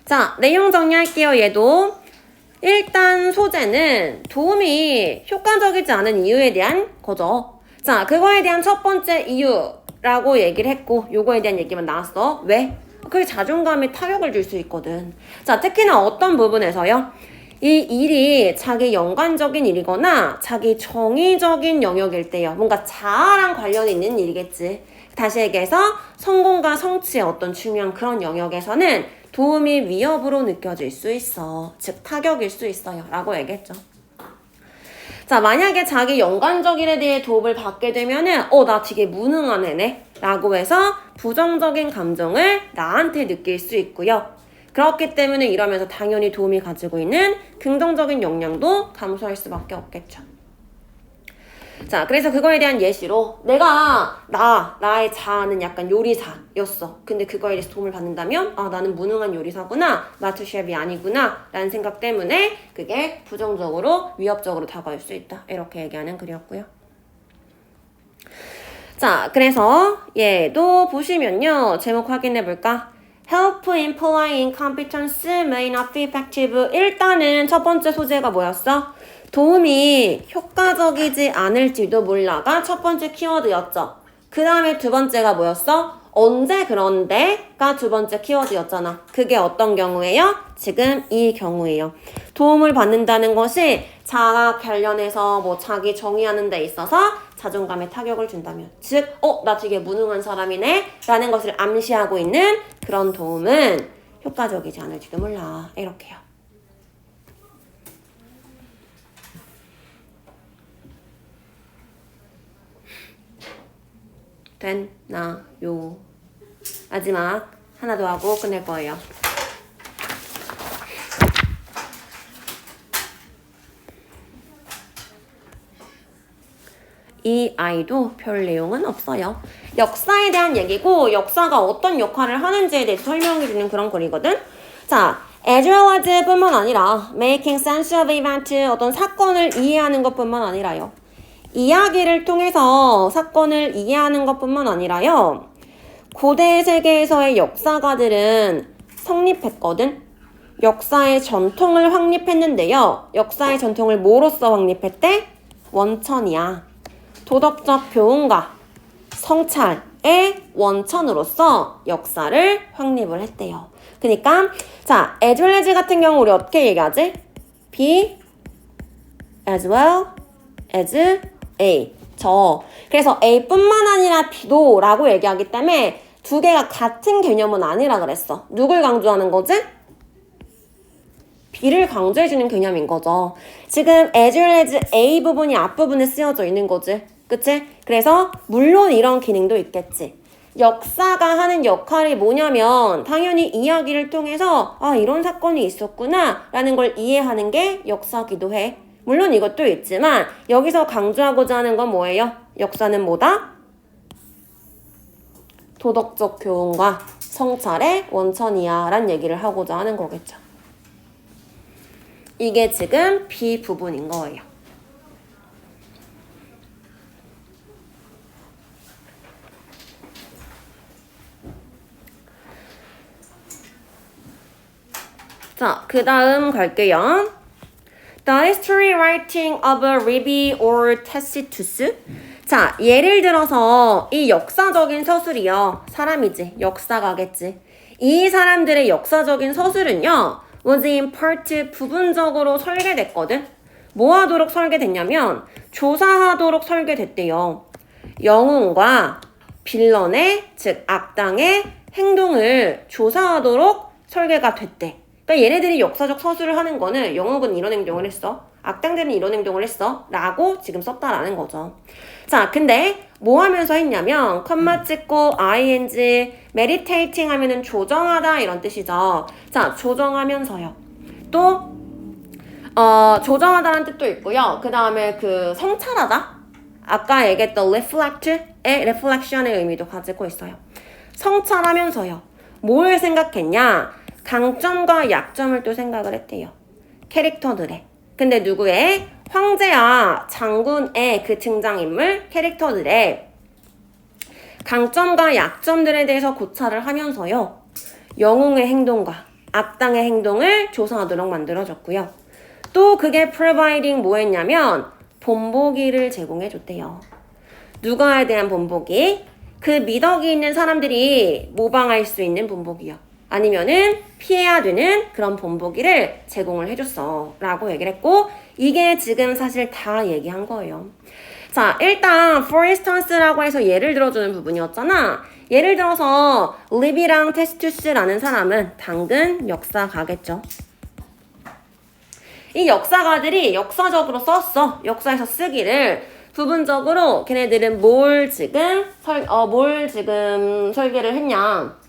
자, 내용 정리할게요. 얘도. 일단 소재는 도움이 효과적이지 않은 이유에 대한 거죠. 자, 그거에 대한 첫 번째 이유라고 얘기를 했고 요거에 대한 얘기만 나왔어. 왜? 그게 자존감에 타격을 줄 수 있거든. 자, 특히나 어떤 부분에서요? 이 일이 자기 연관적인 일이거나 자기 정의적인 영역일 때요. 뭔가 자아랑 관련이 있는 일이겠지. 다시 얘기해서 성공과 성취의 어떤 중요한 그런 영역에서는 도움이 위협으로 느껴질 수 있어. 즉 타격일 수 있어요. 라고 얘기했죠. 자, 만약에 자기 연관적 일에 대해 도움을 받게 되면은 나 되게 무능한 애네 라고 해서 부정적인 감정을 나한테 느낄 수 있고요. 그렇기 때문에 이러면서 당연히 도움이 가지고 있는 긍정적인 영향도 감소할 수밖에 없겠죠. 자, 그래서 그거에 대한 예시로 내가 나의 자아는 약간 요리사였어. 근데 그거에 대해서 도움을 받는다면 나는 무능한 요리사구나. 마스터셰프이 아니구나. 라는 생각 때문에 그게 부정적으로 위협적으로 다가올 수 있다. 이렇게 얘기하는 글이었고요. 자, 그래서 얘도 보시면요. 제목 확인해 볼까? help implying competence may not be effective. 일단은 첫 번째 소재가 뭐였어? 도움이 효과적이지 않을지도 몰라가 첫 번째 키워드였죠. 그 다음에 두 번째가 뭐였어? 언제 그런데가 두 번째 키워드였잖아. 그게 어떤 경우예요? 지금 이 경우예요. 도움을 받는다는 것이 자아 관련해서 뭐 자기 정의하는 데 있어서 자존감에 타격을 준다면, 즉, 나 되게 무능한 사람이네 라는 것을 암시하고 있는 그런 도움은 효과적이지 않을지도 몰라. 이렇게요. 됐나요? 마지막 하나 더 하고 끝낼 거예요. 이 아이도 별 내용은 없어요. 역사에 대한 얘기고 역사가 어떤 역할을 하는지에 대해서 설명해주는 그런 글이거든. 자, as well as 뿐만 아니라 making sense of event, 어떤 사건을 이해하는 것뿐만 아니라요. 이야기를 통해서 사건을 이해하는 것뿐만 아니라요. 고대 세계에서의 역사가들은 성립했거든. 역사의 전통을 확립했는데요. 역사의 전통을 뭐로써 확립했대? 원천이야. 도덕적 교훈과 성찰의 원천으로서 역사를 확립을 했대요. 그러니까 자, as well as 같은 경우 우리 어떻게 얘기하지? be as well as A. 그래서 A뿐만 아니라 B도 라고 얘기하기 때문에 두 개가 같은 개념은 아니라 그랬어. 누굴 강조하는 거지? B를 강조해주는 개념인 거죠. 지금 as well as A 부분이 앞부분에 쓰여져 있는 거지. 그치? 그래서 물론 이런 기능도 있겠지. 역사가 하는 역할이 뭐냐면 당연히 이야기를 통해서 이런 사건이 있었구나 라는 걸 이해하는 게 역사기도 해. 물론 이것도 있지만 여기서 강조하고자 하는 건 뭐예요? 역사는 뭐다? 도덕적 교훈과 성찰의 원천이야 라는 얘기를 하고자 하는 거겠죠. 이게 지금 B 부분인 거예요. 자, 그 다음 갈게요. The history writing of Livy or Tacitus. 자, 예를 들어서 이 역사적인 서술이요. 사람이지. 역사가겠지. 이 사람들의 역사적인 서술은요. was in part 부분적으로 설계됐거든. 뭐 하도록 설계됐냐면 조사하도록 설계됐대요. 영웅과 빌런의, 즉 악당의 행동을 조사하도록 설계가 됐대. 그러니까 얘네들이 역사적 서술을 하는 거는 영웅은 이런 행동을 했어. 악당들은 이런 행동을 했어. 라고 지금 썼다라는 거죠. 자, 근데 뭐 하면서 했냐면 컴마 찍고 ing, meditating 하면은 조정하다 이런 뜻이죠. 자, 조정하면서요. 또 조정하다라는 뜻도 있고요. 그 다음에 그 성찰하다. 아까 얘기했던 reflect의 reflection의 의미도 가지고 있어요. 성찰하면서요. 뭘 생각했냐? 강점과 약점을 또 생각을 했대요. 캐릭터들의. 근데 누구의? 황제와 장군의 그 등장인물 캐릭터들의 강점과 약점들에 대해서 고찰을 하면서요. 영웅의 행동과 악당의 행동을 조사하도록 만들어졌고요. 또 그게 providing 뭐 했냐면 본보기를 제공해 줬대요. 누가에 대한 본보기? 그 미덕이 있는 사람들이 모방할 수 있는 본보기요. 아니면은 피해야 되는 그런 본보기를 제공을 해줬어 라고 얘기를 했고 이게 지금 사실 다 얘기한 거예요. 자, 일단 for instance라고 해서 예를 들어주는 부분이었잖아. 예를 들어서 리비랑 테스투스라는 사람은 당근 역사가겠죠. 이 역사가들이 역사적으로 썼어. 역사에서 쓰기를 부분적으로 걔네들은 뭘 지금 설계를 했냐.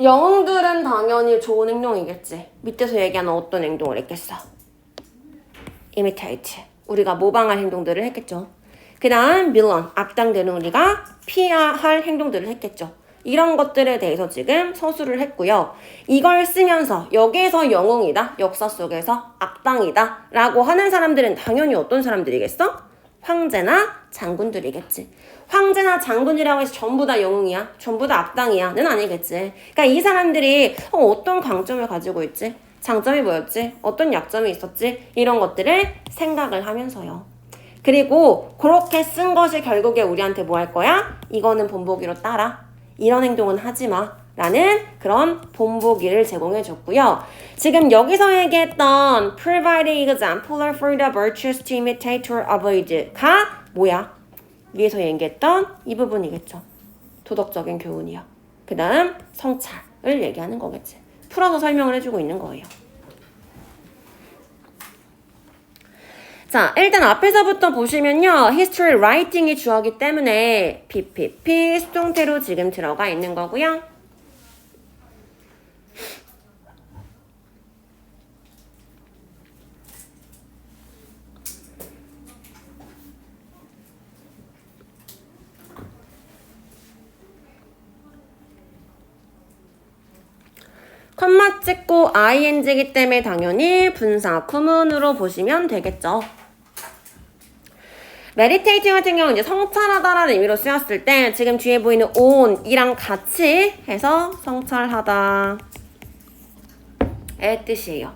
영웅들은 당연히 좋은 행동이겠지. 밑에서 얘기하는 어떤 행동을 했겠어? imitate. 우리가 모방할 행동들을 했겠죠. 그 다음 빌런. 악당들은 우리가 피해야 할 행동들을 했겠죠. 이런 것들에 대해서 지금 서술을 했고요. 이걸 쓰면서 여기에서 영웅이다. 역사 속에서 악당이다. 라고 하는 사람들은 당연히 어떤 사람들이겠어? 황제나 장군들이겠지. 황제나 장군이라고 해서 전부 다 영웅이야? 전부 다 악당이야? 는 아니겠지. 그러니까 이 사람들이 어떤 강점을 가지고 있지? 장점이 뭐였지? 어떤 약점이 있었지? 이런 것들을 생각을 하면서요. 그리고 그렇게 쓴 것이 결국에 우리한테 뭐 할 거야? 이거는 본보기로 따라. 이런 행동은 하지 마. 라는 그런 본보기를 제공해 줬고요. 지금 여기서 얘기했던 provide exemplar for the virtuous to imitate or avoid가 뭐야? 위에서 얘기했던 이 부분이겠죠. 도덕적인 교훈이요. 그 다음 성찰을 얘기하는 거겠지. 풀어서 설명을 해주고 있는 거예요. 자, 일단 앞에서부터 보시면요. history writing이 주어기 때문에 PPP 수동태로 지금 들어가 있는 거고요. 컴마 찍고 ing이기 때문에 당연히 분사 구문으로 보시면 되겠죠. meditate 같은 경우는 이제 성찰하다라는 의미로 쓰였을 때 지금 뒤에 보이는 on이랑 같이 해서 성찰하다 의 뜻이에요.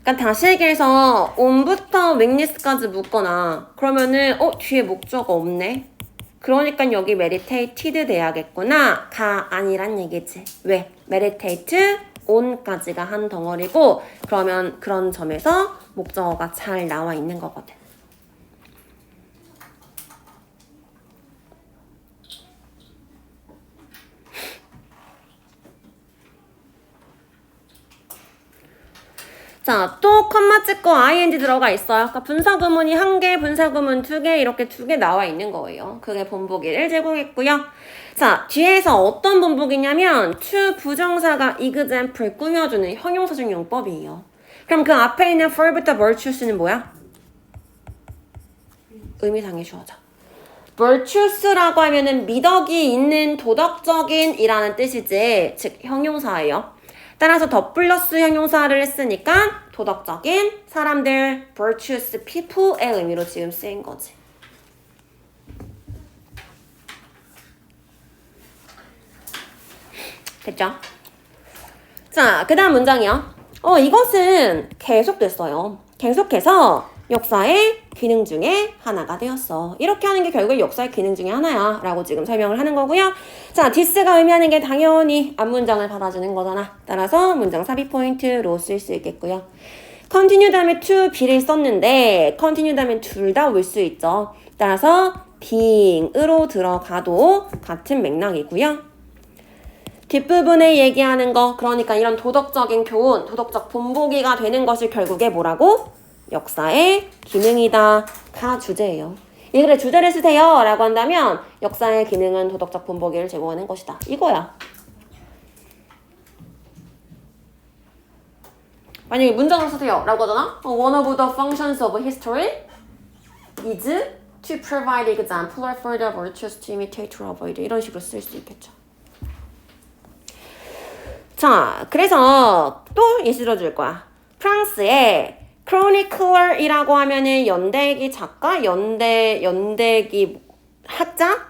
그러니까 다시 얘기해서 on부터 witness까지 묶거나 그러면은 뒤에 목적어 없네. 그러니까 여기 meditate 돼야겠구나 가 아니란 얘기지. 왜? meditate on까지가 한 덩어리고 그러면 그런 점에서 목적어가 잘 나와 있는 거거든. 자, 또 컴마 찍고 ing 들어가 있어요. 그러니까 분사구문이 1개, 분사구문 2개 이렇게 2개 나와 있는 거예요. 그게 본보기를 제공했고요. 자, 뒤에서 어떤 본보기냐면 to 부정사가 example 꾸며주는 형용사적 용법이에요. 그럼 그 앞에 있는 for부터 virtuous는 뭐야? 의미상의 주어죠. virtuous라고 하면은 미덕이 있는 도덕적인 이라는 뜻이지, 즉 형용사예요. 따라서 더 플러스 형용사를 했으니까 도덕적인 사람들, virtuous people의 의미로 지금 쓰인 거지. 됐죠? 자, 그 다음 문장이요. 이것은 계속됐어요. 계속해서 역사의 기능 중에 하나가 되었어. 이렇게 하는 게 결국 역사의 기능 중에 하나야 라고 지금 설명을 하는 거고요. 자, this가 의미하는 게 당연히 앞문장을 받아주는 거잖아. 따라서 문장 삽입 포인트로 쓸 수 있겠고요. continue 다음에 to be를 썼는데 continue 다음에 둘 다 올 수 있죠. 따라서 being으로 들어가도 같은 맥락이고요. 뒷부분에 얘기하는 거, 그러니까 이런 도덕적인 교훈, 도덕적 본보기가 되는 것이 결국에 뭐라고? 역사의 기능이다 가 주제예요. 이 글에 주제를 쓰세요 라고 한다면 역사의 기능은 도덕적 본보기를 제공하는 것이다. 이거야. 만약에 문장을 쓰세요 라고 하잖아. One of the functions of history is to provide exemplar for the virtuous to imitate or avoid. 이런 식으로 쓸 수 있겠죠. 자, 그래서 또 예시 들어줄 거야. 프랑스의 chronicler이라고 하면은 연대기 작가, 연대기 학자?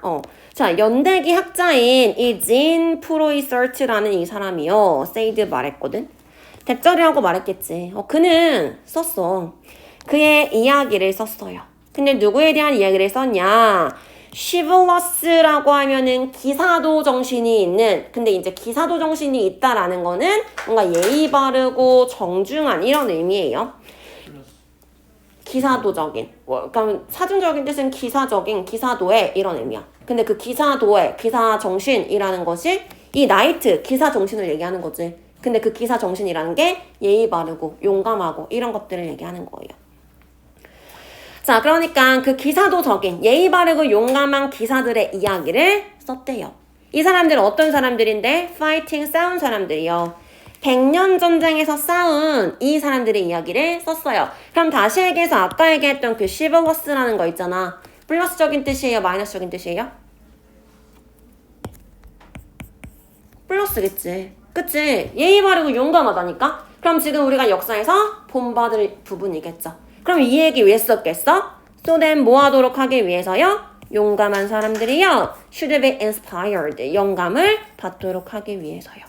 자, 연대기 학자인 이 진 프로이서트라는 이 사람이요. 세이드 말했거든. 대절이라고 말했겠지. 그는 썼어. 그의 이야기를 썼어요. 근데 누구에 대한 이야기를 썼냐? chivalrous라고 하면은 기사도 정신이 있는, 근데 이제 기사도 정신이 있다라는 거는 뭔가 예의 바르고 정중한 이런 의미예요. 기사도적인, 그러니까 사전적인 뜻은 기사적인, 기사도의 이런 의미야. 근데 그 기사도의, 기사 정신이라는 것이 이 나이트, 기사 정신을 얘기하는 거지. 근데 그 기사 정신이라는 게 예의 바르고 용감하고 이런 것들을 얘기하는 거예요. 자, 그러니까 그 기사도적인, 예의 바르고 용감한 기사들의 이야기를 썼대요. 이 사람들은 어떤 사람들인데? 파이팅, 싸운 사람들이요. 100년 전쟁에서 싸운 이 사람들의 이야기를 썼어요. 그럼 다시 얘기해서 아까 얘기했던 그 chivalrous라는 거 있잖아. 플러스적인 뜻이에요? 마이너스적인 뜻이에요? 플러스겠지. 그치? 예의 바르고 용감하다니까? 그럼 지금 우리가 역사에서 본받을 부분이겠죠. 그럼 이 얘기 왜 썼겠어? so then 뭐 하도록 하기 위해서요? 용감한 사람들이요. should be inspired. 영감을 받도록 하기 위해서요.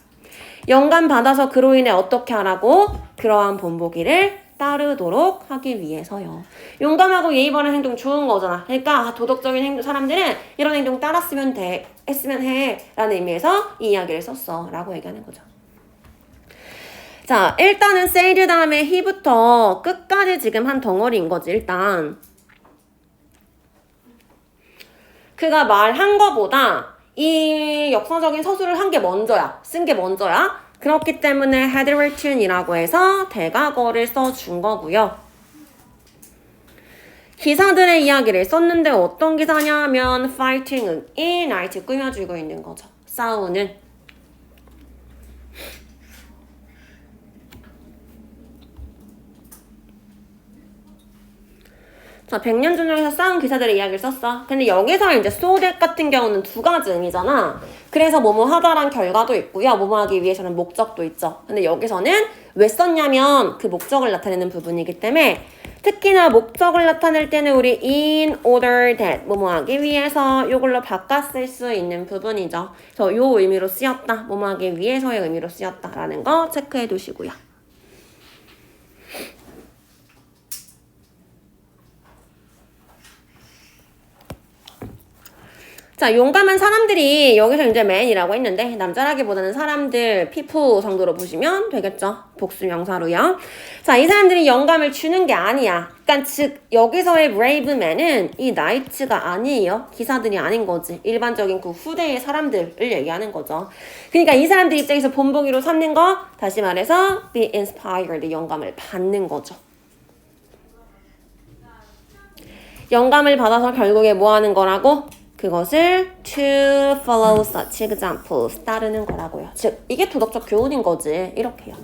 영감 받아서 그로 인해 어떻게 하라고? 그러한 본보기를 따르도록 하기 위해서요. 용감하고 예의 바른 행동 좋은 거잖아. 그러니까 도덕적인 행동 사람들은 이런 행동 따랐으면 돼. 했으면 해. 라는 의미에서 이 이야기를 썼어. 라고 얘기하는 거죠. 자, 일단은 said 다음에 he부터 끝까지 지금 한 덩어리인 거지. 일단 그가 말한 거보다 이 역사적인 서술을 한 게 먼저야. 쓴 게 먼저야. 그렇기 때문에 had written이라고 해서 대과거를 써준 거고요. 기사들의 이야기를 썼는데 어떤 기사냐면 fighting은 이 나이트 꾸며주고 있는 거죠. 싸우는. 자, 100년 전역에서 싸운 기사들의 이야기를 썼어. 근데 여기서 이제 so that 같은 경우는 두 가지 의미잖아. 그래서 뭐뭐 하다란 결과도 있고요. 뭐뭐 하기 위해서는 목적도 있죠. 근데 여기서는 왜 썼냐면 그 목적을 나타내는 부분이기 때문에 특히나 목적을 나타낼 때는 우리 in order that 뭐뭐 하기 위해서 이걸로 바꿔 쓸 수 있는 부분이죠. 그래서 요 의미로 쓰였다. 뭐뭐 하기 위해서의 의미로 쓰였다라는 거 체크해 두시고요. 자, 용감한 사람들이 여기서 이제 man이라고 했는데 남자라기보다는 사람들, people 정도로 보시면 되겠죠. 복수 명사로요. 자, 이 사람들이 영감을 주는 게 아니야. 그러니까 즉 여기서의 brave man은 이 knights가 아니에요. 기사들이 아닌 거지. 일반적인 그 후대의 사람들을 얘기하는 거죠. 그러니까 이 사람들 입장에서 본보기로 삼는 거 다시 말해서 be inspired, 영감을 받는 거죠. 영감을 받아서 결국에 뭐 하는 거라고? 그것을 to follow such examples 따르는 거라고요. 즉 이게 도덕적 교훈인 거지. 이렇게요.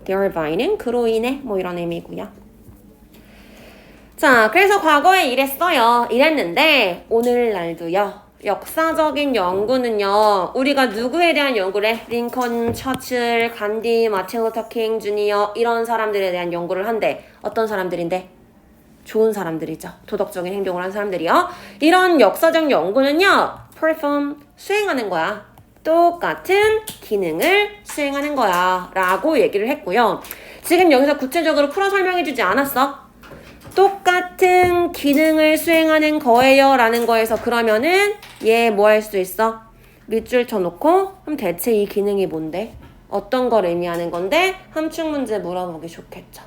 thereby는 그로 인해 뭐 이런 의미고요. 자, 그래서 과거에 이랬어요. 이랬는데 오늘날도요. 역사적인 연구는요. 우리가 누구에 대한 연구를 해? 링컨, 처칠, 간디, 마틴 루터 킹 주니어 이런 사람들에 대한 연구를 한대. 어떤 사람들인데? 좋은 사람들이죠. 도덕적인 행동을 한 사람들이요. 이런 역사적 연구는요. perform, 수행하는 거야. 똑같은 기능을 수행하는 거야. 라고 얘기를 했고요. 지금 여기서 구체적으로 풀어 설명해 주지 않았어? 똑같은 기능을 수행하는 거예요. 라는 거에서 그러면은 얘 뭐 할 수 있어? 밑줄 쳐놓고 그럼 대체 이 기능이 뭔데? 어떤 걸 의미하는 건데? 함축 문제 물어보기 좋겠죠.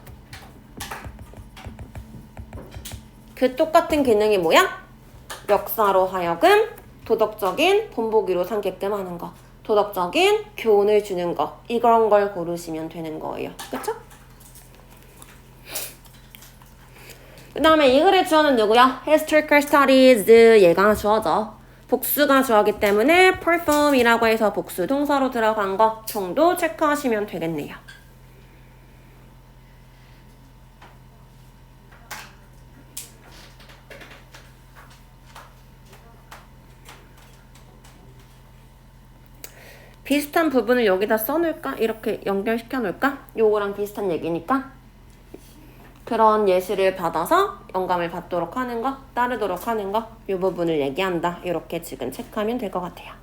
그 똑같은 기능이 뭐야? 역사로 하여금 도덕적인 본보기로 삼게끔 하는 거. 도덕적인 교훈을 주는 거. 이런 걸 고르시면 되는 거예요. 그쵸? 그 다음에 이 글의 주어는 누구야? Historical Studies 얘가 주어죠. 복수가 주어기 때문에 perform이라고 해서 복수 동사로 들어간 거 정도 체크하시면 되겠네요. 비슷한 부분을 여기다 써놓을까? 이렇게 연결시켜 놓을까? 요거랑 비슷한 얘기니까 그런 예시를 받아서 영감을 받도록 하는 거, 따르도록 하는 거, 요 부분을 얘기한다. 이렇게 지금 체크하면 될 것 같아요.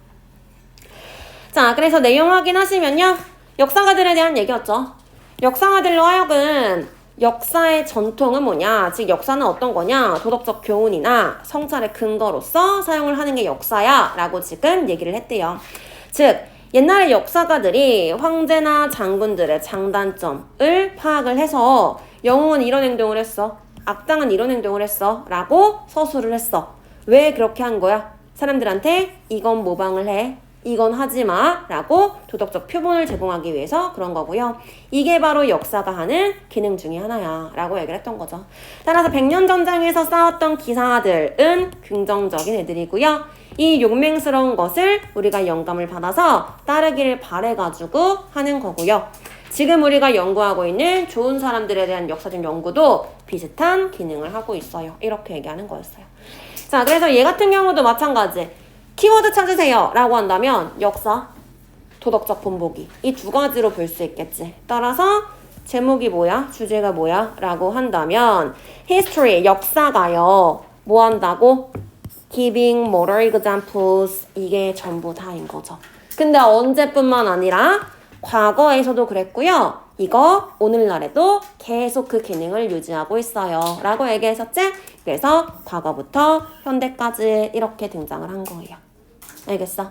자, 그래서 내용 확인하시면요. 역사가들에 대한 얘기였죠. 역사가들로 하여금 역사의 전통은 뭐냐? 즉 역사는 어떤 거냐? 도덕적 교훈이나 성찰의 근거로서 사용을 하는 게 역사야 라고 지금 얘기를 했대요. 즉 옛날에 역사가들이 황제나 장군들의 장단점을 파악을 해서 영웅은 이런 행동을 했어. 악당은 이런 행동을 했어. 라고 서술을 했어. 왜 그렇게 한 거야? 사람들한테 이건 모방을 해. 이건 하지 마. 라고 도덕적 표본을 제공하기 위해서 그런 거고요. 이게 바로 역사가 하는 기능 중에 하나야. 라고 얘기를 했던 거죠. 따라서 100년 전쟁에서 싸웠던 기사들은 긍정적인 애들이고요. 이 용맹스러운 것을 우리가 영감을 받아서 따르기를 바래가지고 하는 거고요. 지금 우리가 연구하고 있는 좋은 사람들에 대한 역사적 연구도 비슷한 기능을 하고 있어요. 이렇게 얘기하는 거였어요. 자, 그래서 얘 같은 경우도 마찬가지. 키워드 찾으세요 라고 한다면 역사, 도덕적 본보기 이 두 가지로 볼 수 있겠지. 따라서 제목이 뭐야? 주제가 뭐야? 라고 한다면 history, 역사가요. 뭐 한다고? giving model examples 이게 전부 다인 거죠. 근데 언제뿐만 아니라 과거에서도 그랬고요. 이거 오늘날에도 계속 그 기능을 유지하고 있어요. 라고 얘기했었지? 그래서 과거부터 현대까지 이렇게 등장을 한 거예요. 알겠어?